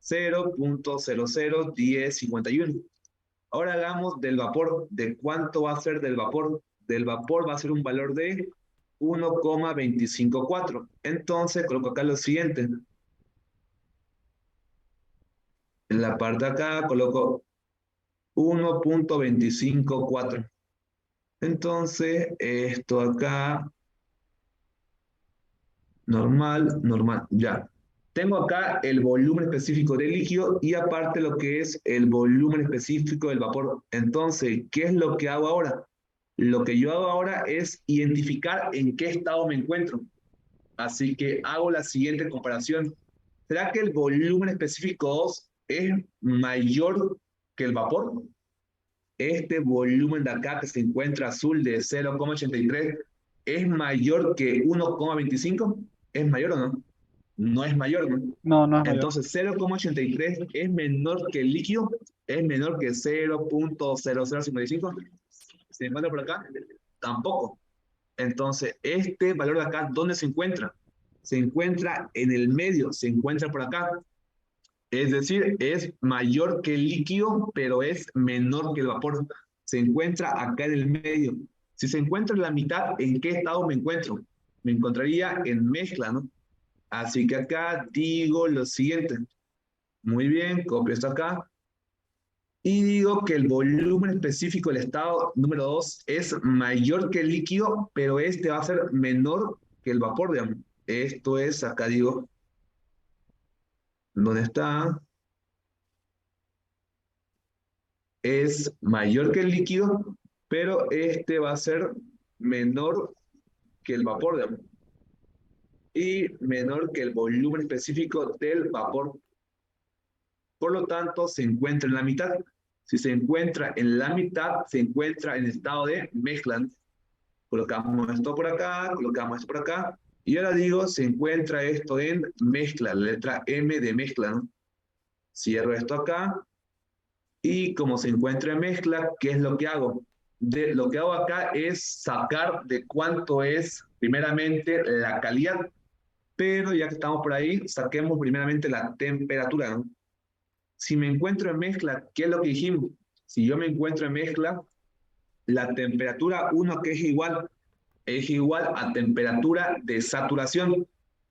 0,001051. Ahora hagamos del vapor. ¿De cuánto va a ser del vapor? Del vapor va a ser un valor de 1,254. Entonces, coloco acá lo siguiente. En la parte de acá coloco 1,254. Entonces, esto acá, normal, normal, ya. Tengo acá el volumen específico del líquido y aparte lo que es el volumen específico del vapor. Entonces, ¿qué es lo que hago ahora? Lo que yo hago ahora es identificar en qué estado me encuentro. Así que hago la siguiente comparación. ¿Será que el volumen específico 2 es mayor que el vapor? Este volumen de acá que se encuentra azul de 0,83 es mayor que 1,25. ¿Es mayor o no? No es mayor, ¿no? No, no es mayor. Entonces 0,83 es menor que el líquido, es menor que 0,0055. ¿Se encuentra por acá? Tampoco. Entonces, este valor de acá, ¿dónde se encuentra? Se encuentra en el medio, se encuentra por acá. Es decir, es mayor que el líquido, pero es menor que el vapor. Se encuentra acá en el medio. Si se encuentra en la mitad, ¿en qué estado me encuentro? Me encontraría en mezcla, ¿no? Así que acá digo lo siguiente. Muy bien, copio esto acá. Y digo que el volumen específico del estado número 2 es mayor que el líquido, pero este va a ser menor que el vapor, digamos. Esto es, acá digo, ¿dónde está? Es mayor que el líquido, pero este va a ser menor que el vapor, digamos. Y menor que el volumen específico del vapor. Por lo tanto, se encuentra en la mitad. Si se encuentra en la mitad, se encuentra en estado de mezcla. Colocamos esto por acá, colocamos esto por acá. Y ahora digo, se encuentra esto en mezcla, la letra M de mezcla, ¿no? Cierro esto acá. Y como se encuentra en mezcla, ¿qué es lo que hago? Lo que hago acá es sacar de cuánto es, primeramente, la calidad. Pero ya que estamos por ahí, saquemos primeramente la temperatura, ¿no? Si me encuentro en mezcla, ¿qué es lo que dijimos? Si yo me encuentro en mezcla, la temperatura 1 que es igual a temperatura de saturación.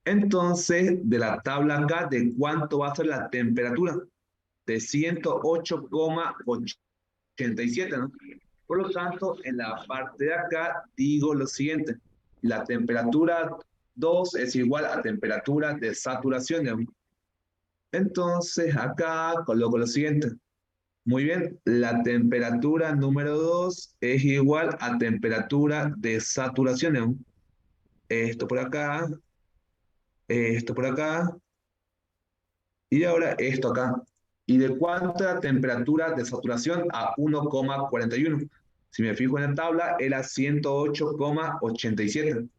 Entonces, de la tabla acá, ¿de cuánto va a ser la temperatura? De 108,87, ¿no? Por lo tanto, en la parte de acá digo lo siguiente. La temperatura 2 es igual a temperatura de saturación, ¿no? Entonces, acá coloco lo siguiente. Muy bien, la temperatura número 2 es igual a temperatura de saturación, ¿no? Esto por acá, esto por acá, y ahora esto acá. ¿Y de cuánta temperatura de saturación? A 1,41. Si me fijo en la tabla, era 108,87.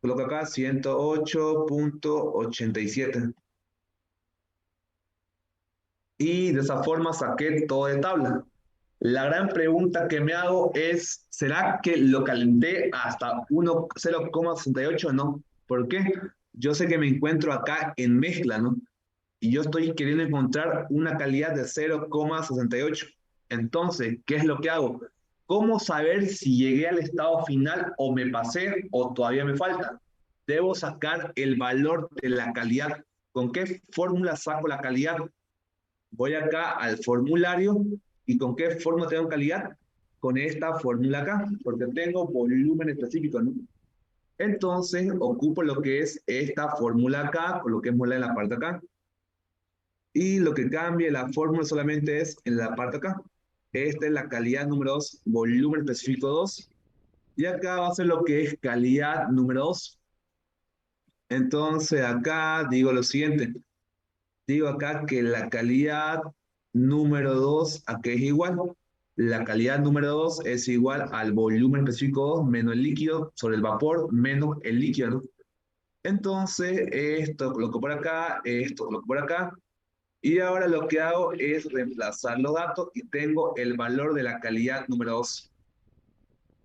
Coloco acá 108,87. Y de esa forma saqué todo de tabla. La gran pregunta que me hago es, ¿será que lo calenté hasta 0,68 o no? ¿Por qué? Yo sé que me encuentro acá en mezcla, ¿no? Y yo estoy queriendo encontrar una calidad de 0,68. Entonces, ¿qué es lo que hago? ¿Cómo saber si llegué al estado final o me pasé o todavía me falta? Debo sacar el valor de la calidad. ¿Con qué fórmula saco la calidad? Voy acá al formulario y ¿con qué fórmula tengo calidad? Con esta fórmula acá, porque tengo volumen específico, ¿no? Entonces ocupo lo que es esta fórmula acá, coloquémosla en la parte acá. Y lo que cambia la fórmula solamente es en la parte acá. Esta es la calidad número 2, volumen específico 2. Y acá va a ser lo que es calidad número 2. Entonces acá digo lo siguiente. Digo acá que la calidad número 2 a qué es igual. La calidad número 2 es igual al volumen específico 2 menos el líquido sobre el vapor menos el líquido, ¿no? Entonces, esto coloco por acá, esto coloco por acá. Y ahora lo que hago es reemplazar los datos y tengo el valor de la calidad número 2.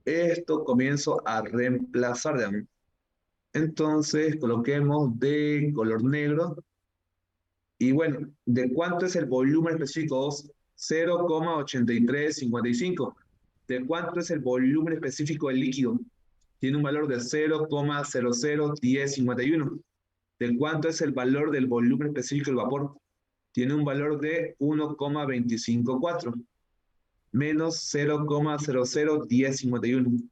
Esto comienzo a reemplazar, digamos. Entonces, coloquemos de color negro. Y bueno, ¿de cuánto es el volumen específico 2? 0,8355. ¿De cuánto es el volumen específico del líquido? Tiene un valor de 0,001051. ¿De cuánto es el valor del volumen específico del vapor? Tiene un valor de 1,254 menos 0,001051.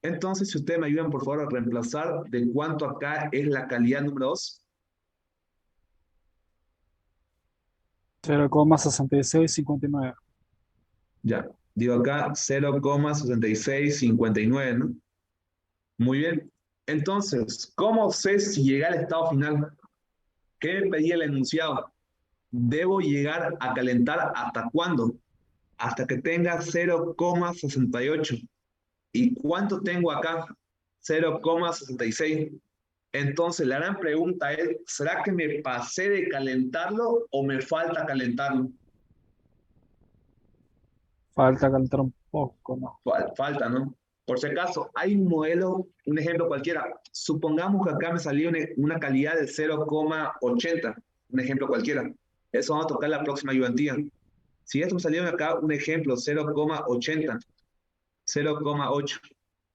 Entonces, si ustedes me ayudan, por favor, a reemplazar de cuánto acá es la calidad número 2. 0,6659. Ya, digo acá 0,6659, ¿no? Muy bien. Entonces, ¿cómo sé si llegué al estado final? ¿Qué me pedía el enunciado? Debo llegar a calentar ¿hasta cuándo? Hasta que tenga 0,68. ¿Y cuánto tengo acá? 0,66. Entonces, la gran pregunta es, ¿será que me pasé de calentarlo o me falta calentarlo? Falta calentar un poco, ¿no? Falta, ¿no? Por si acaso, hay un modelo, un ejemplo cualquiera. Supongamos que acá me salió una calidad de 0,80, un ejemplo cualquiera. Eso vamos a tocar la próxima ayudantía. Si esto me salió acá un ejemplo 0,80, 0,8.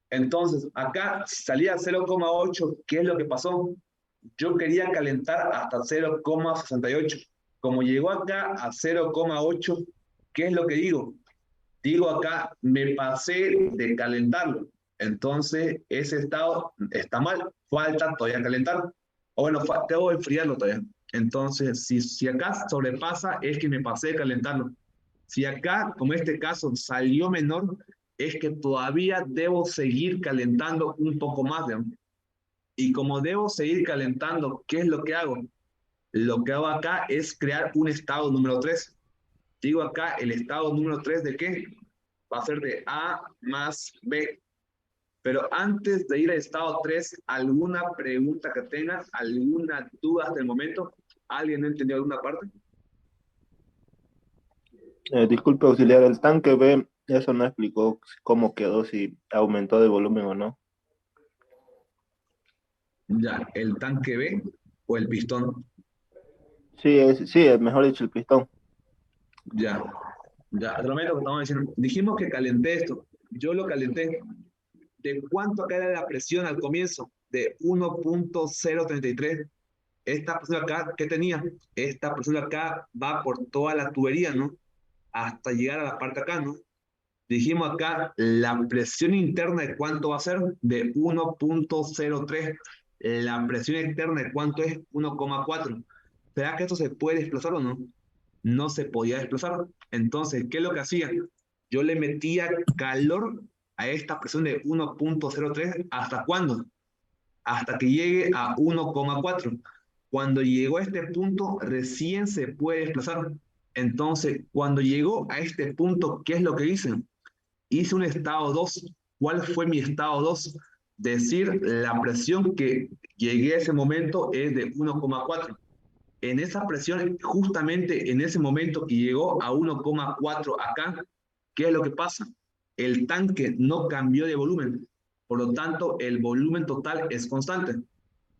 Entonces, acá si salía 0,8, ¿qué es lo que pasó? Yo quería calentar hasta 0,68. Como llegó acá a 0,8, ¿qué es lo que digo? Digo acá, me pasé de calentarlo. Entonces, ese estado está mal. Falta todavía calentar. O bueno, tengo que enfriarlo todavía. Entonces, si acá sobrepasa, es que me pasé de calentarlo. Si acá, como en este caso, salió menor, es que todavía debo seguir calentando un poco más. ¿No? Y como debo seguir calentando, ¿qué es lo que hago? Lo que hago acá es crear un estado número 3. Digo acá, el estado número 3 ¿de qué? Va a ser de A más B. Pero antes de ir al estado 3, ¿alguna pregunta que tengas? ¿Alguna duda hasta el momento? ¿Alguien no entendió alguna parte? Disculpe, auxiliar, el tanque B, eso no explicó cómo quedó, si aumentó de volumen o no. Ya, el tanque B o el pistón. Sí, es mejor dicho el pistón. Ya, ya, hasta el momento que estamos diciendo, dijimos que calenté esto. Yo lo calenté. ¿De cuánto acá era la presión al comienzo? De 1,033. Esta presión acá, ¿qué tenía? Esta presión acá va por toda la tubería, ¿no? Hasta llegar a la parte acá, ¿no? Dijimos acá, la presión interna de cuánto va a ser, de 1,03. La presión externa de cuánto es, 1,4. ¿Será que esto se puede desplazar o no? No se podía desplazar. Entonces, ¿qué es lo que hacía? Yo le metía calor a esta presión de 1,03. ¿Hasta cuándo? Hasta que llegue a 1,4. Cuando llegó a este punto, recién se puede desplazar. Entonces, cuando llegó a este punto, ¿qué es lo que hice? Hice un estado 2. ¿Cuál fue mi estado 2? Decir, la presión que llegué a ese momento es de 1,4. En esa presión, justamente en ese momento que llegó a 1,4 acá, ¿qué es lo que pasa? El tanque no cambió de volumen, por lo tanto, el volumen total es constante.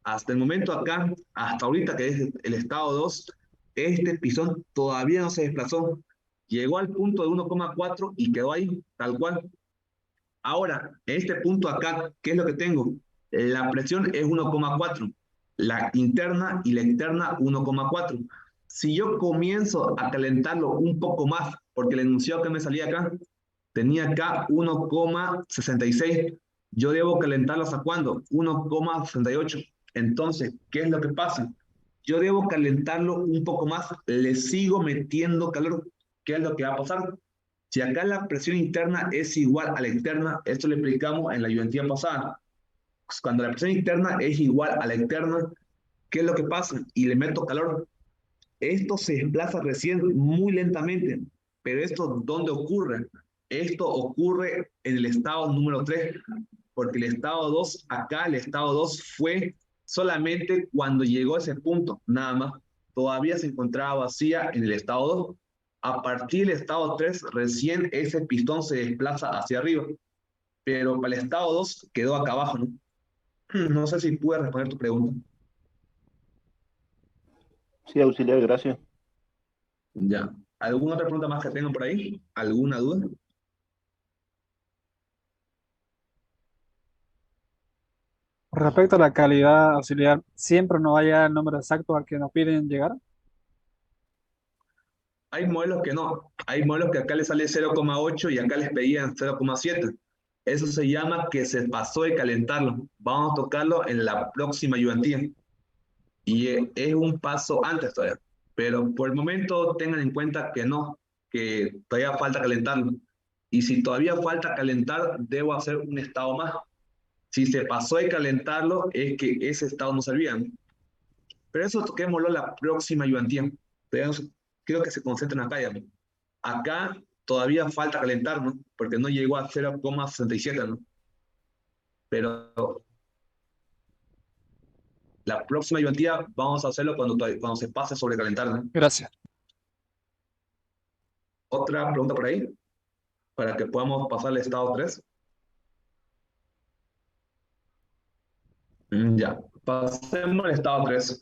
Hasta el momento acá, hasta ahorita que es el estado 2, este pistón todavía no se desplazó. Llegó al punto de 1,4 y quedó ahí, tal cual. Ahora, en este punto acá, ¿qué es lo que tengo? La presión es 1,4, la interna y la externa 1,4. Si yo comienzo a calentarlo un poco más, porque el enunciado que me salía acá, tenía acá 1,66, yo debo calentarlo ¿hasta cuándo? 1,68. Entonces, ¿qué es lo que pasa? Yo debo calentarlo un poco más, le sigo metiendo calor. ¿Qué es lo que va a pasar? Si acá la presión interna es igual a la externa, esto lo explicamos en la ayudantía pasada. Pues cuando la presión interna es igual a la externa, ¿qué es lo que pasa? Y le meto calor. Esto se desplaza recién muy lentamente, pero ¿esto dónde ocurre? Esto ocurre en el estado número 3, porque el estado 2, acá el estado 2 fue solamente cuando llegó a ese punto, nada más. Todavía se encontraba vacía en el estado 2. A partir del estado 3, recién ese pistón se desplaza hacia arriba, pero para el estado 2 quedó acá abajo, ¿no? No sé si pude responder tu pregunta. Sí, auxiliar, gracias. Ya. ¿Alguna otra pregunta más que tengan por ahí? ¿Alguna duda? Respecto a la calidad auxiliar, ¿siempre nos vaya el número exacto al que nos piden llegar? Hay modelos que no. Hay modelos que acá les sale 0,8 y acá les pedían 0,7. Eso se llama que se pasó de calentarlo. Vamos a tocarlo en la próxima ayudantía. Y es un paso antes todavía. Pero por el momento tengan en cuenta que no, que todavía falta calentarlo. Y si todavía falta calentar, debo hacer un estado más. Si se pasó de calentarlo, es que ese estado no servía, ¿no? Pero eso toquémoslo la próxima ayudantía. Pero quiero que se concentren acá ya, ¿no? Acá todavía falta calentar, ¿no? Porque no llegó a 0,67, ¿no? Pero la próxima ayudantía vamos a hacerlo cuando se pase sobre calentar, ¿no? Gracias. Otra pregunta por ahí, para que podamos pasar al estado 3. Ya, pasemos al estado 3.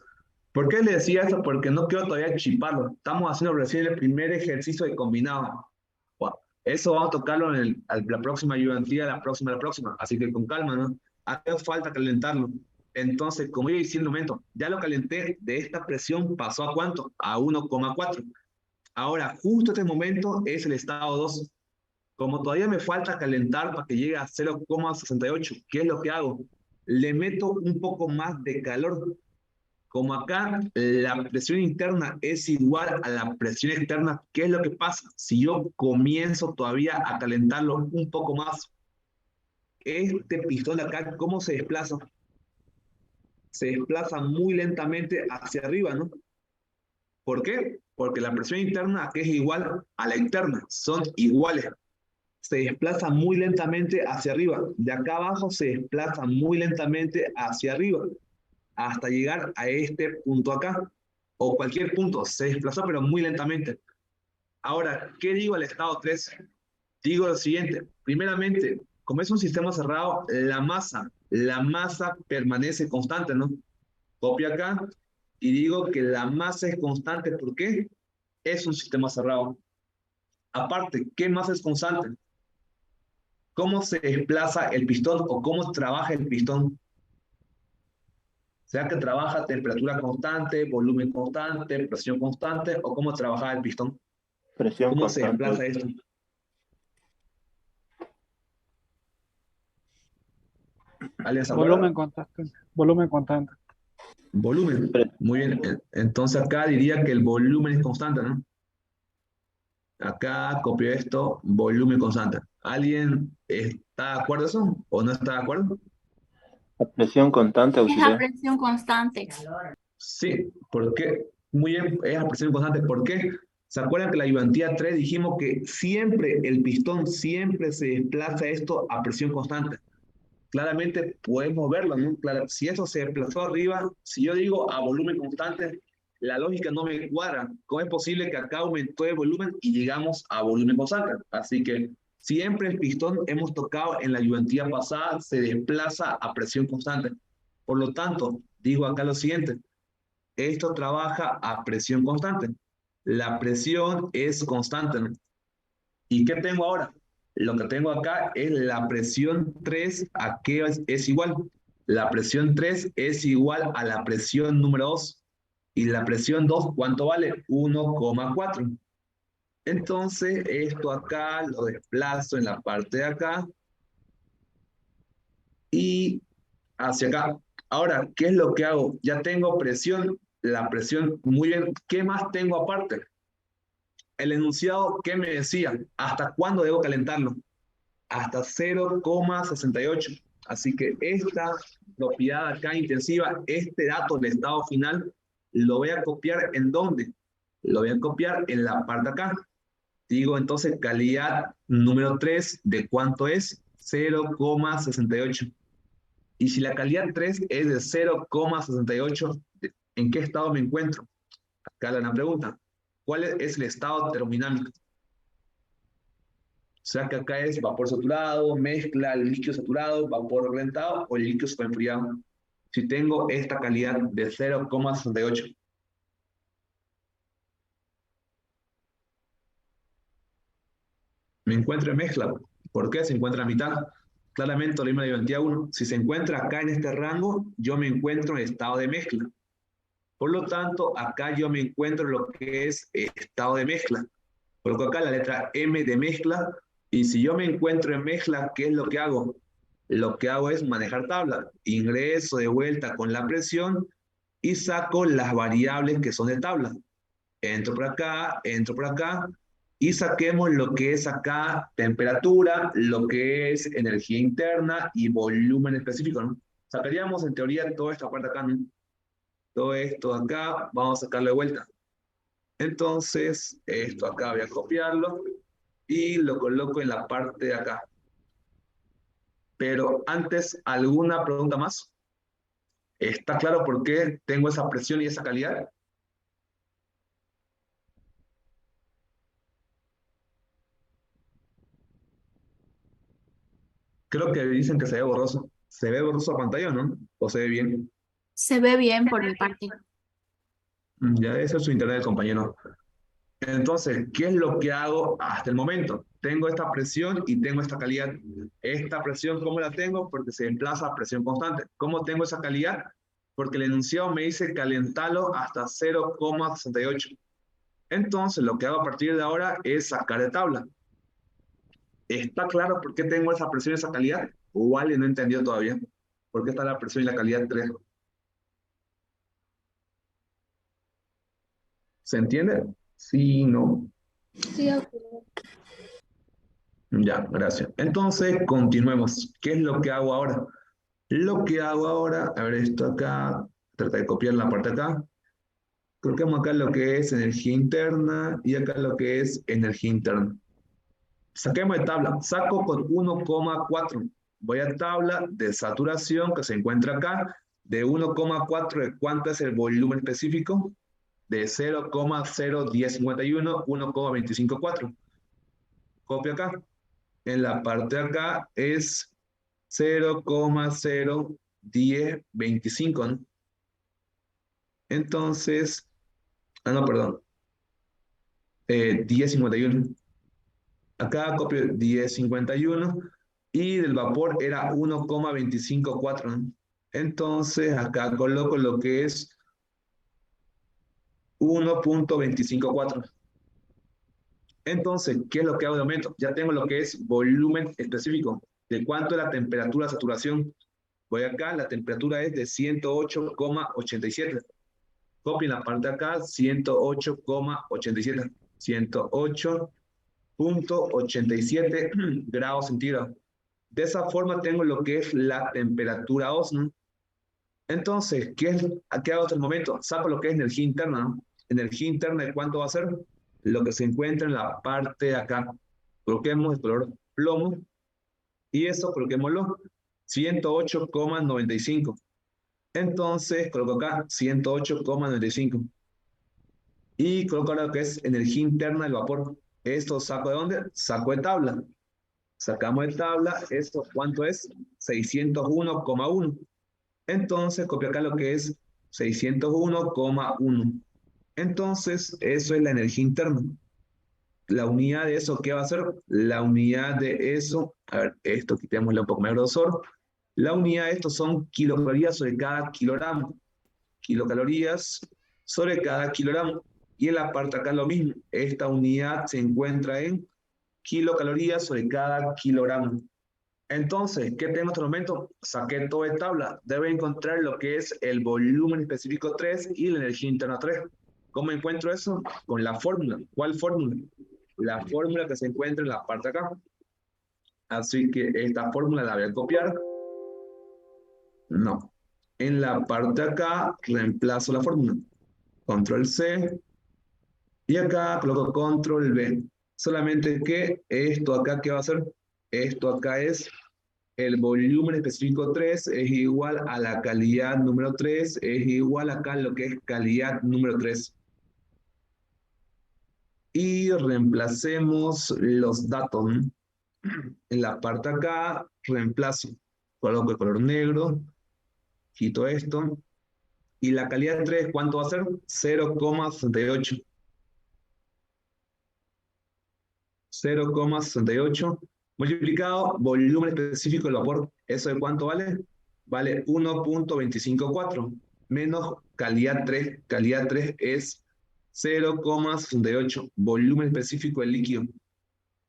¿Por qué le decía eso? Porque no quiero todavía chiparlo. Estamos haciendo recién el primer ejercicio de combinado. Bueno, eso vamos a tocarlo la próxima ayudantía, la próxima. Así que con calma, ¿no? Acá falta calentarlo. Entonces, como yo diciendo un momento, ya lo calenté, de esta presión pasó ¿a cuánto? A 1,4. Ahora, justo este momento es el estado 2. Como todavía me falta calentar para que llegue a 0,68, ¿qué es lo que hago? Le meto un poco más de calor. Como acá la presión interna es igual a la presión externa, ¿qué es lo que pasa? Si yo comienzo todavía a calentarlo un poco más, este pistón de acá, ¿cómo se desplaza? Se desplaza muy lentamente hacia arriba, ¿no? ¿Por qué? Porque la presión interna aquí es igual a la externa, son iguales. Se desplaza muy lentamente hacia arriba. De acá abajo se desplaza muy lentamente hacia arriba, hasta llegar a este punto acá, o cualquier punto, se desplazó pero muy lentamente. Ahora, ¿qué digo al estado 3? Digo lo siguiente, primeramente, como es un sistema cerrado, la masa permanece constante, ¿no? Copio acá y digo que la masa es constante, ¿por qué? Es un sistema cerrado. Aparte, ¿qué masa es constante? ¿Cómo se desplaza el pistón o cómo trabaja el pistón? ¿Será que trabaja a temperatura constante, volumen constante, presión constante o cómo trabaja el pistón? Presión ¿Cómo se constante. desplaza esto? ¿Alguien se acuerda? Volumen constante. Volumen constante. Volumen. Muy bien. Entonces acá diría que el volumen es constante, ¿no? Acá copio esto, volumen constante. ¿Alguien está de acuerdo eso o no está de acuerdo? La presión constante, Es a auxiliar. presión constante. Sí, ¿por qué? Muy bien, es la presión constante. ¿Por qué? ¿Se acuerdan que la ayudantía 3 dijimos que siempre el pistón siempre se desplaza esto a presión constante? Claramente podemos verlo, ¿no? Claro, si eso se desplazó arriba, si yo digo a volumen constante, la lógica no me cuadra. ¿Cómo es posible que acá aumentó el volumen y llegamos a volumen constante? Así que siempre el pistón, hemos tocado en la ayudantía pasada, se desplaza a presión constante. Por lo tanto, digo acá lo siguiente, esto trabaja a presión constante. La presión es constante, ¿no? ¿Y qué tengo ahora? Lo que tengo acá es la presión 3, ¿a qué es igual? La presión 3 es igual a la presión número 2. Y la presión 2, ¿cuánto vale? 1,4. Entonces, esto acá lo desplazo en la parte de acá y hacia acá. Ahora, ¿qué es lo que hago? Ya tengo presión, la presión, muy bien. ¿Qué más tengo aparte? El enunciado, ¿qué me decía? ¿Hasta cuándo debo calentarlo? Hasta 0,68. Así que esta propiedad acá intensiva, este dato del estado final, lo voy a copiar ¿en dónde? Lo voy a copiar en la parte acá. Digo entonces calidad número 3, ¿de cuánto es? 0,68. Y si la calidad 3 es de 0,68, ¿en qué estado me encuentro? Acá la pregunta. ¿Cuál es el estado termodinámico? O sea que acá es vapor saturado, mezcla, líquido saturado, vapor reventado o líquido superenfriado. Si tengo esta calidad de 0,68. Me encuentro en mezcla. ¿Por qué se encuentra a mitad? Claramente la misma ayudantía 1. Si se encuentra acá en este rango, yo me encuentro en estado de mezcla. Por lo tanto, acá yo me encuentro en lo que es estado de mezcla. Coloco acá la letra M de mezcla. Y si yo me encuentro en mezcla, ¿qué es lo que hago? Lo que hago es manejar tabla. Ingreso de vuelta con la presión y saco las variables que son de tabla. Entro por acá y saquemos lo que es acá temperatura, lo que es energía interna y volumen específico, ¿no? Sacaríamos en teoría toda esta parte acá, ¿no? Todo esto acá, vamos a sacarlo de vuelta. Entonces, esto acá voy a copiarlo y lo coloco en la parte de acá. Pero antes, ¿alguna pregunta más? ¿Está claro por qué tengo esa presión y esa calidad? Creo que dicen que se ve borroso. ¿Se ve borroso a pantalla o no? ¿O se ve bien? Se ve bien por mi parte. Ya ese es su internet, compañero. Entonces, ¿qué es lo que hago hasta el momento? tengo esta presión y tengo esta calidad. Esta presión, ¿cómo la tengo? Porque se desplaza a presión constante. ¿Cómo tengo esa calidad? Porque el enunciado me dice calentarlo hasta 0,68. Entonces, lo que hago a partir de ahora es sacar de tabla. ¿Está claro por qué tengo esa presión y esa calidad? ¿O alguien no entendió todavía? ¿Por qué está la presión y la calidad 3? ¿Se entiende? Sí, no. Sí, auxiliar. Ya, gracias. Entonces, continuemos. ¿Qué es lo que hago ahora? Lo que hago ahora, a ver esto acá, trata de copiar la parte acá. Colocamos acá lo que es energía interna y acá lo que es energía interna. Saquemos de tabla, saco con 1,4. Voy a tabla de saturación que se encuentra acá, de 1,4 de cuánto es el volumen específico, de 0,0151, 1,254. Copio acá. En la parte de acá es 0,01025, ¿no? Entonces, no, perdón, 1051. Acá copio 1051 y del vapor era 1,254, ¿no? Entonces, acá coloco lo que es 1,254. Entonces, ¿qué es lo que hago de momento? Ya tengo lo que es volumen específico. ¿De cuánto es la temperatura de saturación? Voy acá, la temperatura es de 108,87. Copio en la parte de acá, 108,87. 108,87 grados centígrados. De esa forma tengo lo que es la temperatura Osno. Entonces, ¿qué hago hasta el momento? Saco lo que es energía interna, ¿no? Energía interna, ¿de cuánto va a ser? Lo que se encuentra en la parte de acá. Coloquemos el color plomo y eso coloquémoslo 108,95. Entonces, coloco acá 108,95. Y coloco lo que es energía interna del vapor. ¿Esto saco de dónde? Saco de tabla. Sacamos de tabla, ¿esto cuánto es? 601,1. Entonces, copio acá lo que es 601,1. Entonces, eso es la energía interna. La unidad de eso, ¿qué va a ser? La unidad de eso, a ver, esto quitémosle un poco más de grosor. La unidad de esto son kilocalorías sobre cada kilogramo. Kilocalorías sobre cada kilogramo. Y en la parte acá lo mismo. Esta unidad se encuentra en kilocalorías sobre cada kilogramo. Entonces, ¿qué tengo en este momento? Saqué todo de tabla. Debo encontrar lo que es el volumen específico 3 y la energía interna 3. ¿Cómo encuentro eso? Con la fórmula. ¿Cuál fórmula? La fórmula que se encuentra en la parte de acá. Así que esta fórmula la voy a copiar. No. En la parte de acá reemplazo la fórmula. Control C. Y acá coloco Control V. Solamente que esto acá, ¿qué va a hacer? Esto acá es el volumen específico 3 es igual a la calidad número 3, es igual acá a lo que es calidad número 3. Y reemplacemos los datos, ¿no? En la parte acá, reemplazo. Coloco el color negro, quito esto. Y la calidad 3, ¿cuánto va a ser? 0,68. 0,68 multiplicado volumen específico del vapor. ¿Eso de cuánto vale? Vale 1,254 menos calidad 3. Calidad 3 es 0,68 volumen específico del líquido.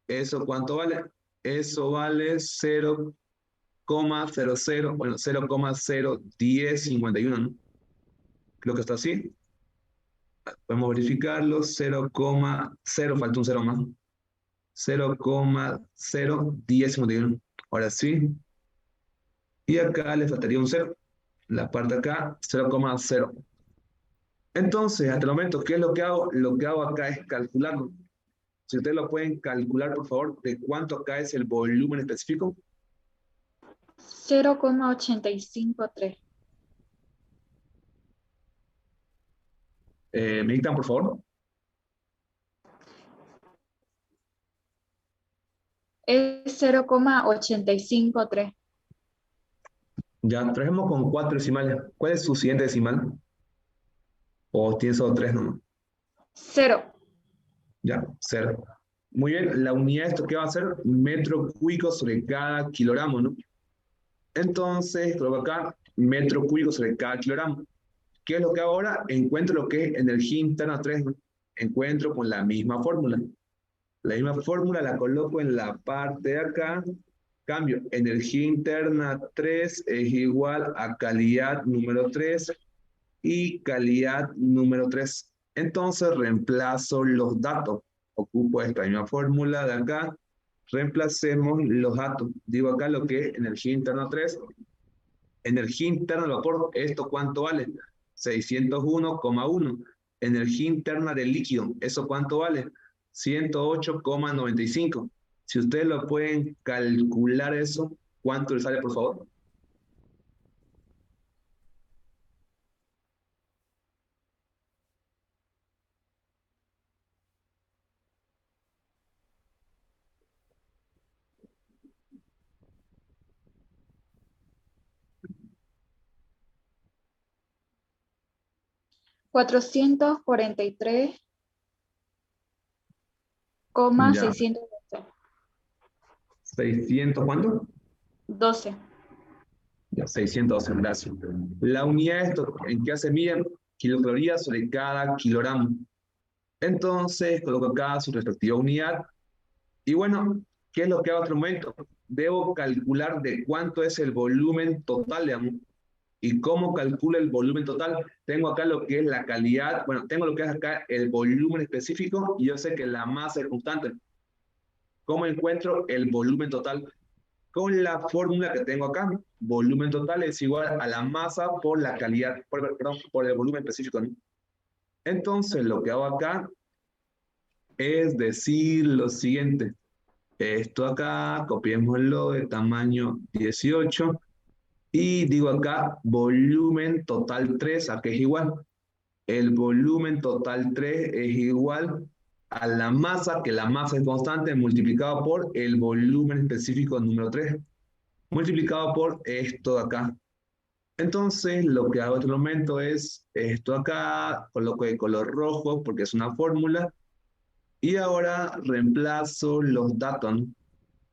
¿Eso cuánto vale? Eso vale 0,00, bueno, 0,01051, ¿no? Creo que está así. Podemos verificarlo. 0,0, falta un 0 más. 0,01051. Ahora sí. Y acá le faltaría un 0. La parte de acá, 0,0. Entonces, hasta el momento, ¿qué es lo que hago? Lo que hago acá es calcularlo. Si ustedes lo pueden calcular, por favor, de cuánto acá es el volumen específico. 0,853. ¿Me dictan, por favor? Es 0,853. Ya, trabajemos con 4 decimales. ¿Cuál es su siguiente decimal? ¿O tiene solo 3 nomás? 0. Ya, 0. Muy bien, la unidad de esto, ¿qué va a ser? Metro cúbico sobre cada kilogramo, ¿no? Entonces, coloco acá metro cúbico sobre cada kilogramo. ¿Qué es lo que hago ahora? Encuentro lo que es energía interna 3, ¿no? Encuentro con la misma fórmula. La misma fórmula la coloco en la parte de acá. Cambio, energía interna 3 es igual a calidad número 3 y calidad número 3. Entonces reemplazo los datos. Ocupo esta misma fórmula de acá. Reemplacemos los datos. Digo acá lo que es energía interna 3. Energía interna del vapor, ¿esto cuánto vale? 601,1. Energía interna del líquido, ¿eso cuánto vale? 108,95. Si ustedes lo pueden calcular eso, ¿cuánto le sale, por favor? Ya, 443,612. 600, ¿cuánto? 12. Ya, 612, gracias. La unidad de esto, ¿en qué se miden? Kilocalorías sobre cada kilogramo. Entonces, coloco acá su respectiva unidad. Y bueno, ¿qué es lo que hago hasta el momento? Debo calcular de cuánto es el volumen total, digamos. ¿Y cómo calculo el volumen total? Tengo acá lo que es la calidad, bueno, tengo lo que es acá el volumen específico y yo sé que la masa es constante. ¿Cómo encuentro el volumen total? Con la fórmula que tengo acá. Volumen total es igual a la masa por la calidad, perdón, por el volumen específico, ¿no? Entonces, lo que hago acá es decir lo siguiente. Esto acá, copiémoslo de tamaño 18 y digo acá volumen total 3, ¿a qué es igual? El volumen total 3 es igual a la masa, que la masa es constante, multiplicado por el volumen específico número 3, multiplicado por esto de acá. Entonces, lo que hago en este momento es esto acá, coloco de color rojo porque es una fórmula, y ahora reemplazo los datos, ¿no?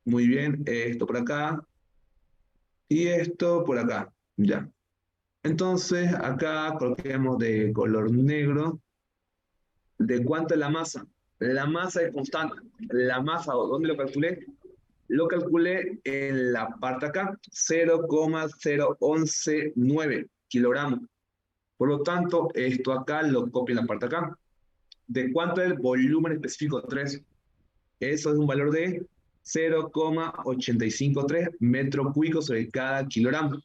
Muy bien, esto por acá y esto por acá, ya. Entonces, acá coloquemos de color negro. ¿De cuánto es la masa? La masa es constante. La masa, ¿dónde lo calculé? Lo calculé en la parte acá, 0,0119 kilogramos. Por lo tanto, esto acá lo copio en la parte acá. ¿De cuánto es el volumen específico? 3. Eso es un valor de 0,853 metros cúbicos sobre cada kilogramo.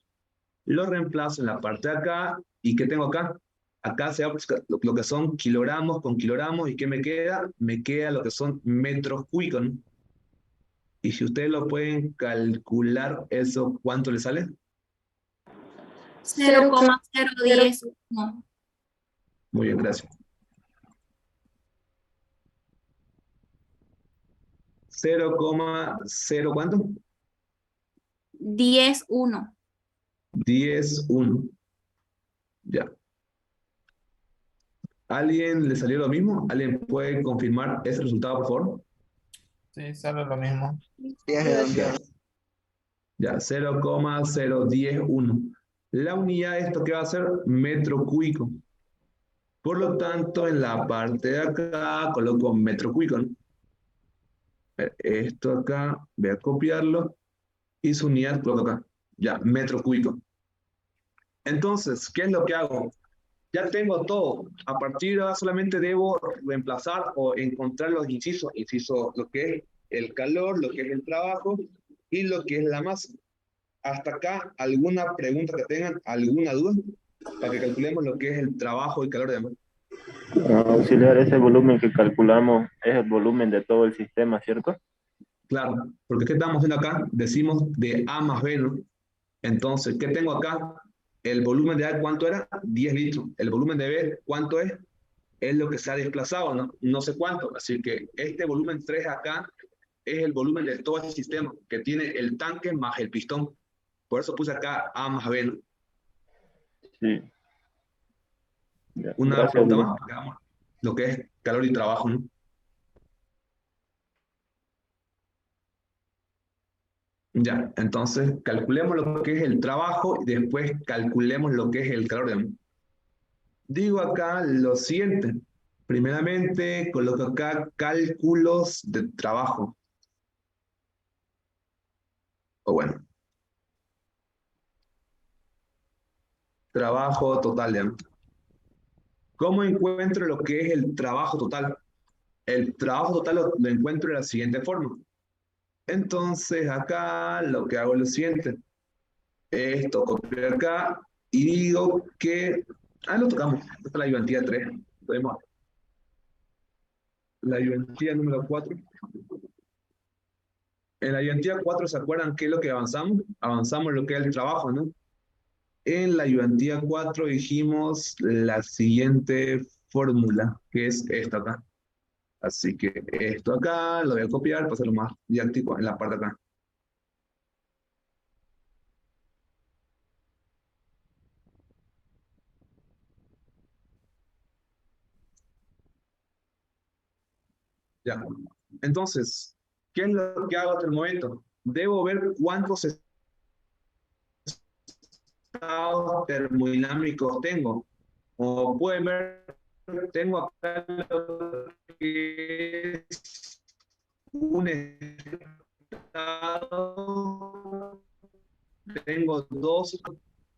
Lo reemplazo en la parte de acá. ¿Y qué tengo acá? Acá se va a buscar lo que son kilogramos con kilogramos. ¿Y qué me queda? Me queda lo que son metros cúbicos, ¿no? Y si ustedes lo pueden calcular, ¿eso cuánto le sale? 0,010. No, Muy bien, gracias. 0,0 ¿cuánto? 10,1. 10,1. Ya. ¿Alguien le salió lo mismo? ¿Alguien puede confirmar ese resultado, por favor? Sí, sale lo mismo. 10 redondeado. Ya, 0,0101. La unidad de esto, ¿qué va a ser? Metro cúbico. Por lo tanto, en la parte de acá coloco metro cúbico, ¿no? Esto acá, voy a copiarlo y su unidad coloco acá. Ya, metro cúbico. Entonces, ¿qué es lo que hago? Ya tengo todo. A partir de ahora solamente debo reemplazar o encontrar los incisos. Inciso, lo que es el calor, lo que es el trabajo y lo que es la masa. Hasta acá, ¿alguna pregunta que tengan? ¿Alguna duda? Para que calculemos lo que es el trabajo y calor de demás. Auxiliar, ese volumen que calculamos es el volumen de todo el sistema, ¿cierto? Claro, porque ¿qué estamos haciendo acá? Decimos de A más B, ¿no? Entonces, ¿qué tengo acá? El volumen de A, ¿cuánto era? 10 litros. El volumen de B, ¿cuánto es? Es lo que se ha desplazado, ¿no? No sé cuánto. Así que este volumen 3 acá es el volumen de todo el sistema, que tiene el tanque más el pistón. Por eso puse acá A más B, ¿no? Sí. Ya. Una Gracias, pregunta Luis. más, hagamos lo que es calor y trabajo, ¿no? Ya, entonces calculemos lo que es el trabajo y después calculemos lo que es el calor. Digo acá lo siguiente. Primeramente, coloco acá cálculos de trabajo. O bueno, trabajo total, ¿ya? ¿Cómo encuentro lo que es el trabajo total? El trabajo total lo encuentro de la siguiente forma. Entonces acá lo que hago es lo siguiente. Esto copio acá y digo que... Ah, lo tocamos. Esta es la ayudantía 3. Podemos... La ayudantía número 4. En la ayudantía 4, ¿se acuerdan qué es lo que avanzamos? Avanzamos lo que es el trabajo, ¿no? En la ayudantía 4 dijimos la siguiente fórmula, que es esta acá. Así que esto acá lo voy a copiar para hacerlo más didáctico en la parte de acá. Ya. Entonces, ¿qué es lo que hago hasta el momento? Debo ver cuántos estados termodinámicos tengo. Como pueden ver, tengo acá lo que es un estado, tengo dos.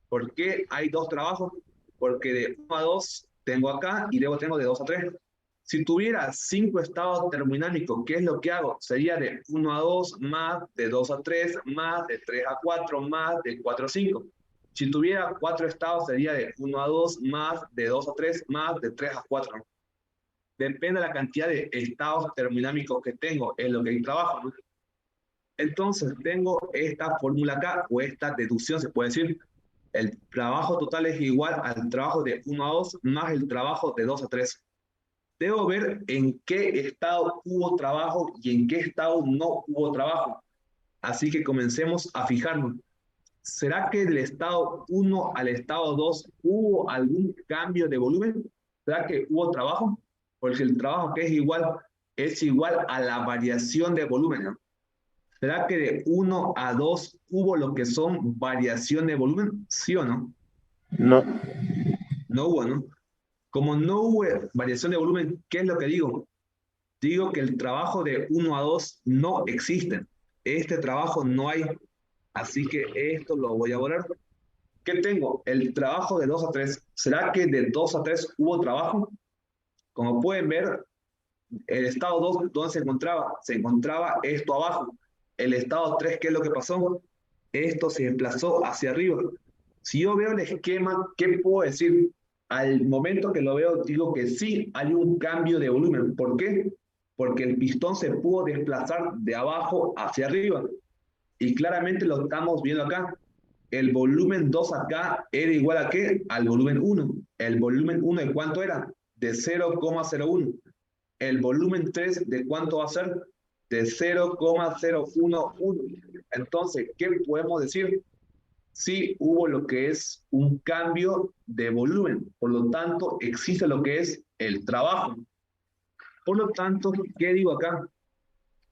¿Por qué hay dos trabajos? Porque de 1 a 2 tengo acá y luego tengo de 2 a 3. Si tuviera 5 estados termodinámicos, ¿qué es lo que hago? Sería de 1 a 2 más de 2 a 3 más de 3 a 4 más de 4 a 5. Si tuviera 4 estados, sería de 1 a 2 más de 2 a 3 más de 3 a 4. Depende de la cantidad de estados termodinámicos que tengo, es lo que hay trabajo, ¿no? Entonces tengo esta fórmula acá, o esta deducción se puede decir. El trabajo total es igual al trabajo de 1 a 2 más el trabajo de 2 a 3. Debo ver en qué estado hubo trabajo y en qué estado no hubo trabajo. Así que comencemos a fijarnos. ¿Será que del estado 1 al estado 2 hubo algún cambio de volumen? ¿Será que hubo trabajo? Porque el trabajo que es igual a la variación de volumen, ¿no? ¿Será que de 1 a 2 hubo lo que son variación de volumen? ¿Sí o no? No, No hubo, ¿no? Como no hubo variación de volumen, ¿qué es lo que digo? Digo que el trabajo de 1 a 2 no existe. Este trabajo no hay. Así que esto lo voy a borrar. ¿Qué tengo? El trabajo de 2 a 3. ¿Será que de 2 a 3 hubo trabajo? Como pueden ver, el estado 2, ¿dónde se encontraba? Se encontraba esto abajo. El estado 3, ¿qué es lo que pasó? Esto se desplazó hacia arriba. Si yo veo el esquema, ¿qué puedo decir? Al momento que lo veo, digo que sí hay un cambio de volumen. ¿Por qué? Porque el pistón se pudo desplazar de abajo hacia arriba. Y claramente lo estamos viendo acá. El volumen 2 acá era igual a ¿qué? Al volumen 1. ¿El volumen 1 de cuánto era? De 0,01. ¿El volumen 3 de cuánto va a ser? De 0,011. Entonces, ¿qué podemos decir? Sí hubo lo que es un cambio de volumen. Por lo tanto, existe lo que es el trabajo. Por lo tanto, ¿qué digo acá?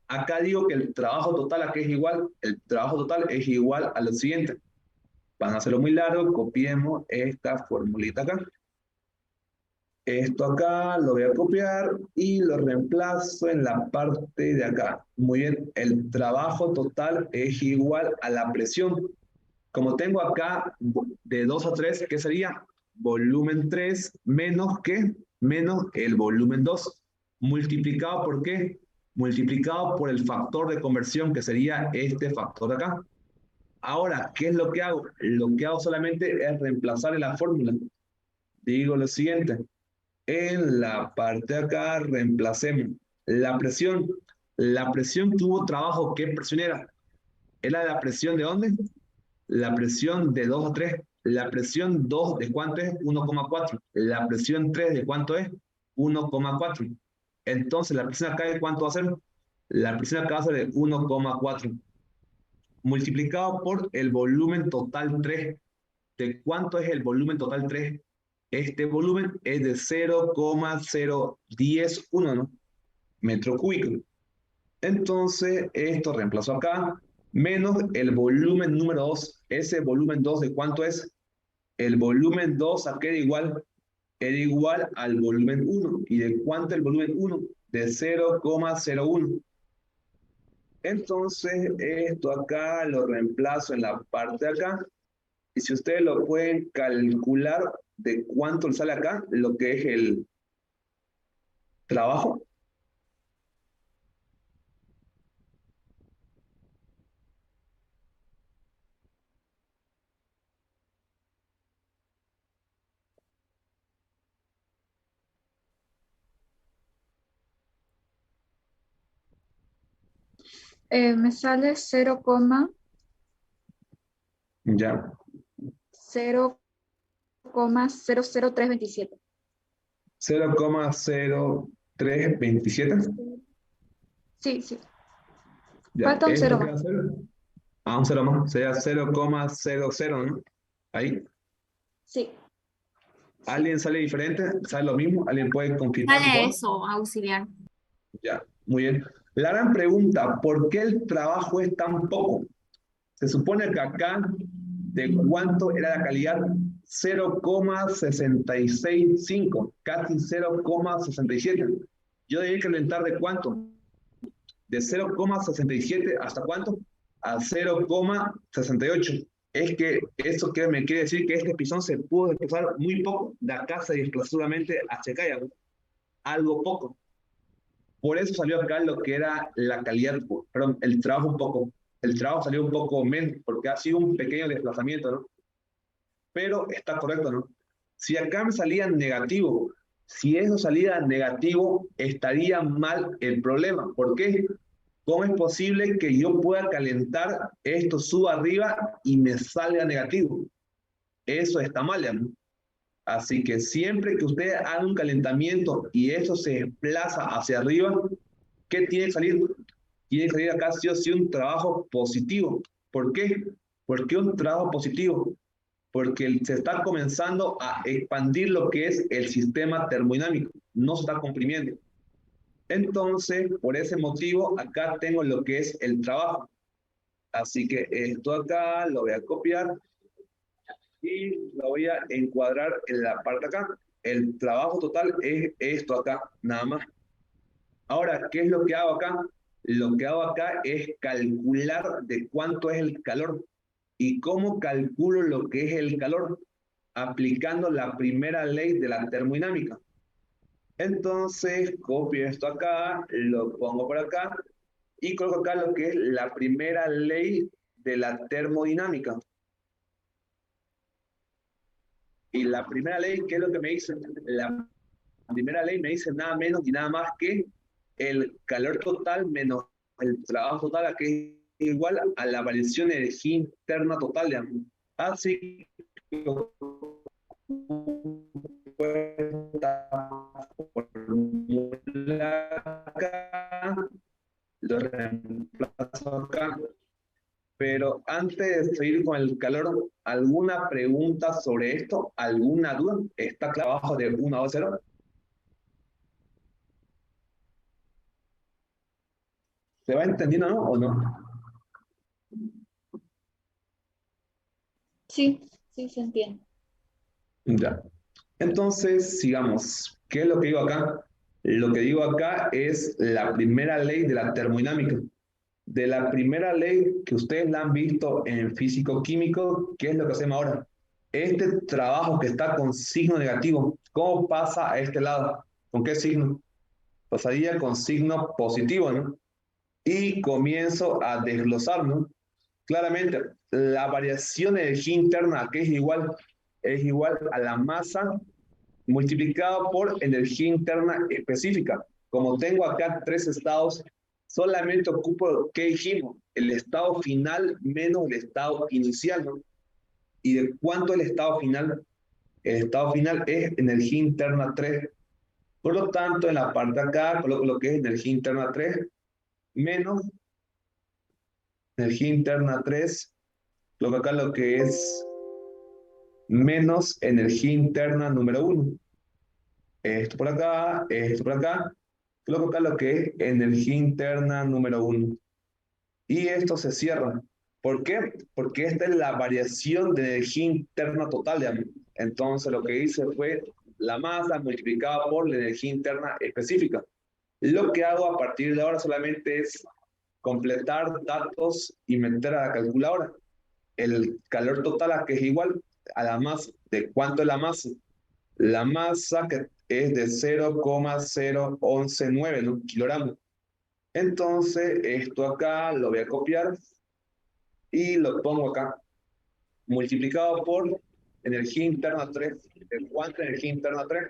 Acá digo que el trabajo total aquí es igual. El trabajo total es igual a lo siguiente. Van a hacerlo muy largo, copiemos esta formulita acá. Esto acá lo voy a copiar y lo reemplazo en la parte de acá. Muy bien, el trabajo total es igual a la presión. Como tengo acá de 2 a 3, ¿qué sería? Volumen 3 menos ¿qué? Menos el volumen 2. ¿Multiplicado por qué? Multiplicado por el factor de conversión, que sería este factor de acá. Ahora, ¿qué es lo que hago? Lo que hago solamente es reemplazar en la fórmula. Digo lo siguiente. En la parte de acá reemplacemos la presión. La presión que hubo trabajo, ¿qué presión era? ¿Era la presión de dónde? La presión de 2 a 3. La presión 2 ¿de cuánto es? 1,4. La presión 3 ¿de cuánto es? 1,4. Entonces, ¿la presión acá de cuánto va a ser? La presión acá va a ser de 1,4. Multiplicado por el volumen total 3. ¿De cuánto es el volumen total 3? Este volumen es de 0,0101, ¿no? Metro cúbico. Entonces, esto reemplazo acá. menos el volumen número 2. Ese volumen 2, ¿de cuánto es? El volumen 2, ¿a qué era igual? Era igual al volumen 1. ¿Y de cuánto el volumen 1? De 0,01. Entonces, esto acá lo reemplazo en la parte de acá. Y si ustedes lo pueden calcular de cuánto le sale acá, lo que es el trabajo. Me sale Ya. 0,00327. 0,0327. Sí, sí. Ya. Falta un ¿Esto cero qué va más. a ser? Ah, un cero más. Sería 0,00, ¿no? Ahí. Sí. ¿Alguien sale diferente? ¿Sale lo mismo? ¿Alguien puede confirmar, por Sale favor? eso, auxiliar. Ya, muy bien. La gran pregunta, ¿por qué el trabajo es tan poco? Se supone que acá, ¿de cuánto era la calidad? 0,665, casi 0,67. Yo debí incrementar ¿de cuánto? De 0,67 ¿hasta cuánto? A 0,68. Es que eso que me quiere decir que este pisón se pudo desplazar muy poco. De acá se desplazó solamente hacia acá, algo poco. Por eso salió acá lo que era la calidad, perdón, el trabajo un poco. El trabajo salió un poco menos, porque ha sido un pequeño desplazamiento, ¿no? Pero está correcto, ¿no? Si acá me salía negativo, si eso salía negativo, estaría mal el problema. ¿Por qué? ¿Cómo es posible que yo pueda calentar esto, suba arriba y me salga negativo? Eso está mal, ¿no? Así que siempre que usted haga un calentamiento y eso se desplaza hacia arriba, ¿qué tiene que salir? Tiene que salir acá sí o sí un trabajo positivo. ¿Por qué? ¿Por qué un trabajo positivo? Porque se está comenzando a expandir lo que es el sistema termodinámico, no se está comprimiendo. Entonces, por ese motivo, acá tengo lo que es el trabajo. Así que esto acá lo voy a copiar y lo voy a encuadrar en la parte acá. El trabajo total es esto acá, nada más. Ahora, ¿qué es lo que hago acá? Lo que hago acá es calcular de cuánto es el calor. ¿Y cómo calculo lo que es el calor? Aplicando la primera ley de la termodinámica. Entonces, copio esto acá, lo pongo por acá y coloco acá lo que es la primera ley de la termodinámica. Y la primera ley, ¿qué es lo que me dice? La primera ley me dice nada menos y nada más que el calor total menos el trabajo total, que es igual a la variación de energía interna total, digamos. Así que acá, lo reemplazo acá. Pero antes de seguir con el calor, ¿alguna pregunta sobre esto? ¿Alguna duda? ¿Está claro abajo de 1 a 0? ¿Se va entendiendo, no? ¿O no? Sí, sí se entiende. Ya. Entonces, sigamos. ¿Qué es lo que digo acá? Lo que digo acá es la primera ley de la termodinámica. De la primera ley que ustedes la han visto en físico-químico, ¿qué es lo que hacemos ahora? Este trabajo que está con signo negativo, ¿cómo pasa a este lado? ¿Con qué signo? Pasaría con signo positivo, ¿no? Y comienzo a desglosar, ¿no? Claramente, la variación de energía interna, que es igual a la masa multiplicado por energía interna específica. Como tengo acá tres estados, solamente ocupo, ¿qué dijimos? El estado final menos el estado inicial, ¿no? ¿Y de cuánto es el estado final? El estado final es energía interna 3. Por lo tanto, en la parte de acá coloco lo que es energía interna 3 menos energía interna 3, coloco acá lo que es menos energía interna número 1. Esto por acá, coloco acá lo que es energía interna número 1. y esto se cierra. ¿Por qué? Porque esta es la variación de energía interna total, digamos. Entonces lo que hice fue la masa multiplicada por la energía interna específica. Lo que hago a partir de ahora solamente es completar datos y meter a la calculadora el calor total a que es igual a la masa. ¿De cuánto es la masa? La masa que es de 0,0119, ¿no? Kilogramos. Entonces, esto acá lo voy a copiar y lo pongo acá, multiplicado por energía interna 3. ¿De cuánto energía interna 3?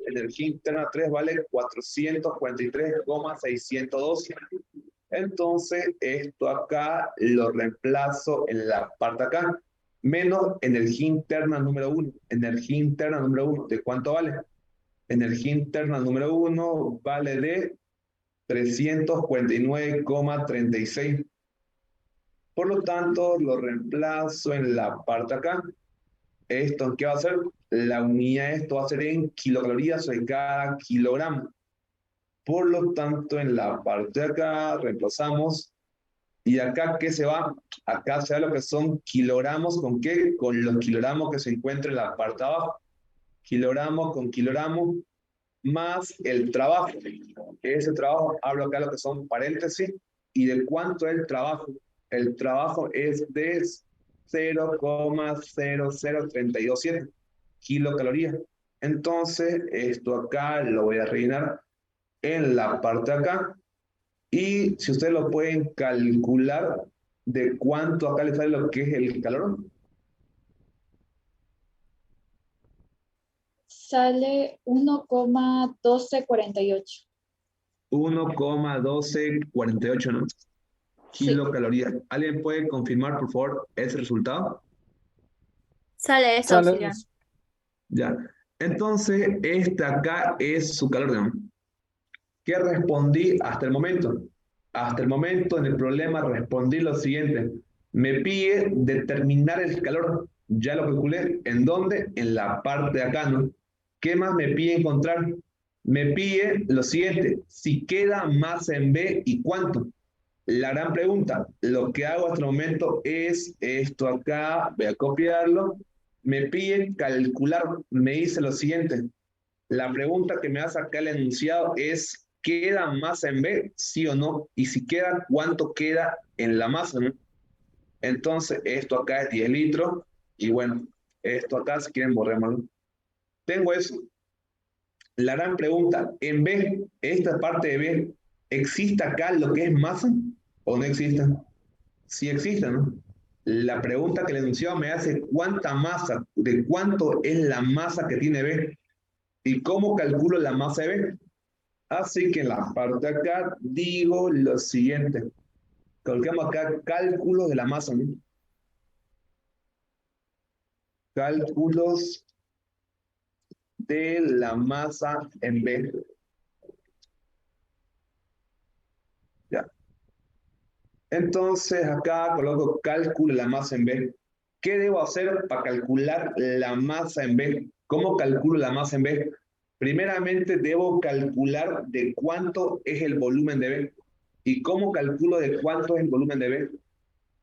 Energía interna 3 vale 443,612. Entonces, esto acá lo reemplazo en la parte acá, menos energía interna número 1. Energía interna número 1, ¿de cuánto vale? Energía interna número 1 vale de 349,36. Por lo tanto, lo reemplazo en la parte acá. ¿Esto qué va a ser? La unidad de esto va a ser en kilocalorías sobre cada kilogramo. Por lo tanto, en la parte de acá reemplazamos. ¿Y acá qué se va? Acá se va lo que son kilogramos, ¿con qué? Con los kilogramos que se encuentran en la parte de abajo. Kilogramos con kilogramos más el trabajo. Ese trabajo, hablo acá lo que son paréntesis. ¿Y de cuánto es el trabajo? El trabajo es de 0,00327 kilocalorías. Entonces, esto acá lo voy a rellenar en la parte de acá. Y si ustedes lo pueden calcular de cuánto acá le sale lo que es el calor. Sale 1,1248. 1,1248, ¿no? Sí. Kilocalorías. ¿Alguien puede confirmar, por favor, ese resultado? Sale eso, Sale, auxiliar. Ya. Entonces, este acá es su calor, ¿no? ¿Qué respondí hasta el momento? Hasta el momento en el problema respondí lo siguiente. Me pide determinar el calor. Ya lo calculé. ¿En dónde? En la parte de acá, ¿no? ¿Qué más me pide encontrar? Me pide lo siguiente. Si queda masa en B y cuánto. La gran pregunta. Lo que hago hasta el momento es esto acá. Voy a copiarlo. Me pide calcular. Me dice lo siguiente. La pregunta que me hace acá el enunciado es, ¿queda masa en B? ¿Sí o no? Y si queda, ¿cuánto queda en la masa, no? Entonces, esto acá es 10 litros. Y bueno, esto acá, si quieren, borrémoslo. Tengo eso. La gran pregunta, en B, esta parte de B, ¿existe acá lo que es masa o no existe? Sí existe, ¿no? La pregunta que el enunciado me hace, ¿cuánta masa? ¿De cuánto es la masa que tiene B? ¿Y cómo calculo la masa de B? Así que en la parte de acá digo lo siguiente. Colocamos acá cálculos de la masa, ¿no? Cálculos de la masa en B. Ya. Entonces acá coloco cálculo de la masa en B. ¿Qué debo hacer para calcular la masa en B? ¿Cómo calculo la masa en B? Primeramente debo calcular de cuánto es el volumen de B. ¿Y cómo calculo de cuánto es el volumen de B?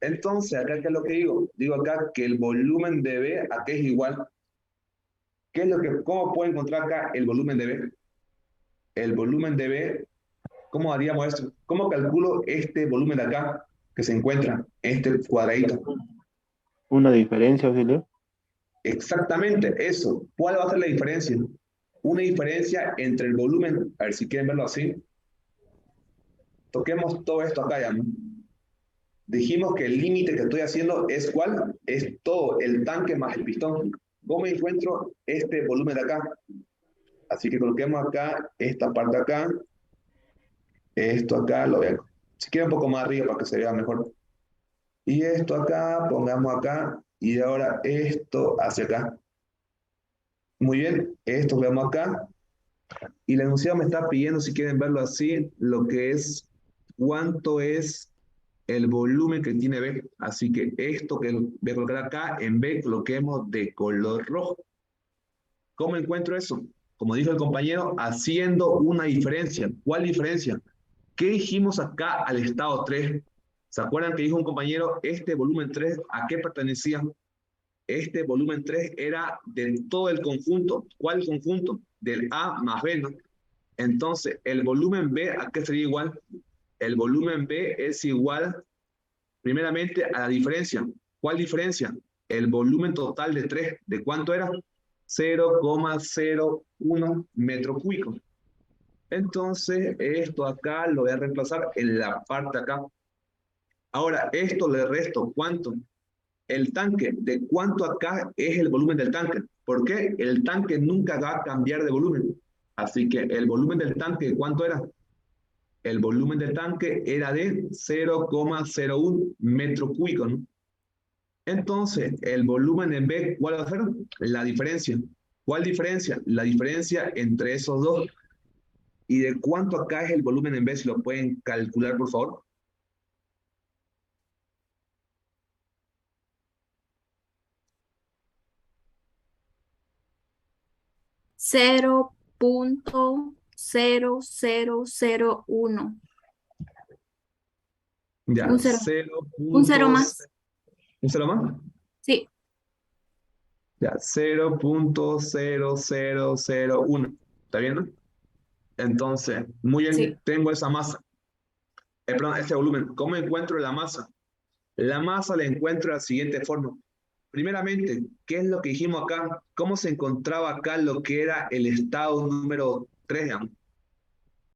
Entonces, acá, ¿qué es lo que digo? Digo acá que el volumen de B acá es igual. ¿Qué es lo que, cómo puedo encontrar acá el volumen de B? El volumen de B, ¿cómo haríamos esto? ¿Cómo calculo este volumen de acá que se encuentra, este cuadradito? Una diferencia, auxiliar. Exactamente eso. ¿Cuál va a ser la diferencia? Una diferencia entre el volumen, a ver si quieren verlo así. Toquemos todo esto acá ya, ¿no? Dijimos que el límite que estoy haciendo es ¿cuál? Es todo el tanque más el pistón. ¿Cómo encuentro este volumen de acá? Así que coloquemos acá, esta parte acá, esto acá, lo veo. Si quieren un poco más arriba para que se vea mejor. Y esto acá, pongamos acá, y ahora esto hacia acá. Muy bien, esto lo vemos acá. Y el enunciado me está pidiendo, si quieren verlo así, lo que es, cuánto es el volumen que tiene B. Así que esto que voy a colocar acá, en B, coloquemos de color rojo. ¿Cómo encuentro eso? Como dijo el compañero, haciendo una diferencia. ¿Cuál diferencia? ¿Qué dijimos acá al estado 3? ¿Se acuerdan que dijo un compañero, este volumen 3, ¿a qué pertenecía? Este volumen 3 era de todo el conjunto. ¿Cuál conjunto? Del A más B, ¿no? Entonces, el volumen B, ¿a qué sería igual? El volumen B es igual, primeramente, a la diferencia. ¿Cuál diferencia? El volumen total de 3. ¿De cuánto era? 0,01 metro cúbico. Entonces, esto acá lo voy a reemplazar en la parte acá. Ahora, esto le resto, ¿cuánto? El tanque, ¿de cuánto acá es el volumen del tanque? ¿Por qué? El tanque nunca va a cambiar de volumen. Así que el volumen del tanque, ¿cuánto era? El volumen del tanque era de 0,01 metro cúbico, ¿no? Entonces, el volumen en B, ¿cuál va a ser? La diferencia. ¿Cuál diferencia? La diferencia entre esos dos. ¿Y de cuánto acá es el volumen en B? Si lo pueden calcular, por favor. Cero punto 0001. Ya, Un cero. 0. Un cero más. ¿Un cero más? Sí. Ya, 0,0001. ¿Está bien, no? Entonces, muy bien, Sí. tengo esa masa. Perdón, este volumen. ¿Cómo encuentro la masa? La masa la encuentro de la siguiente forma. Primeramente, ¿qué es lo que dijimos acá? ¿Cómo se encontraba acá lo que era el estado número 3, digamos?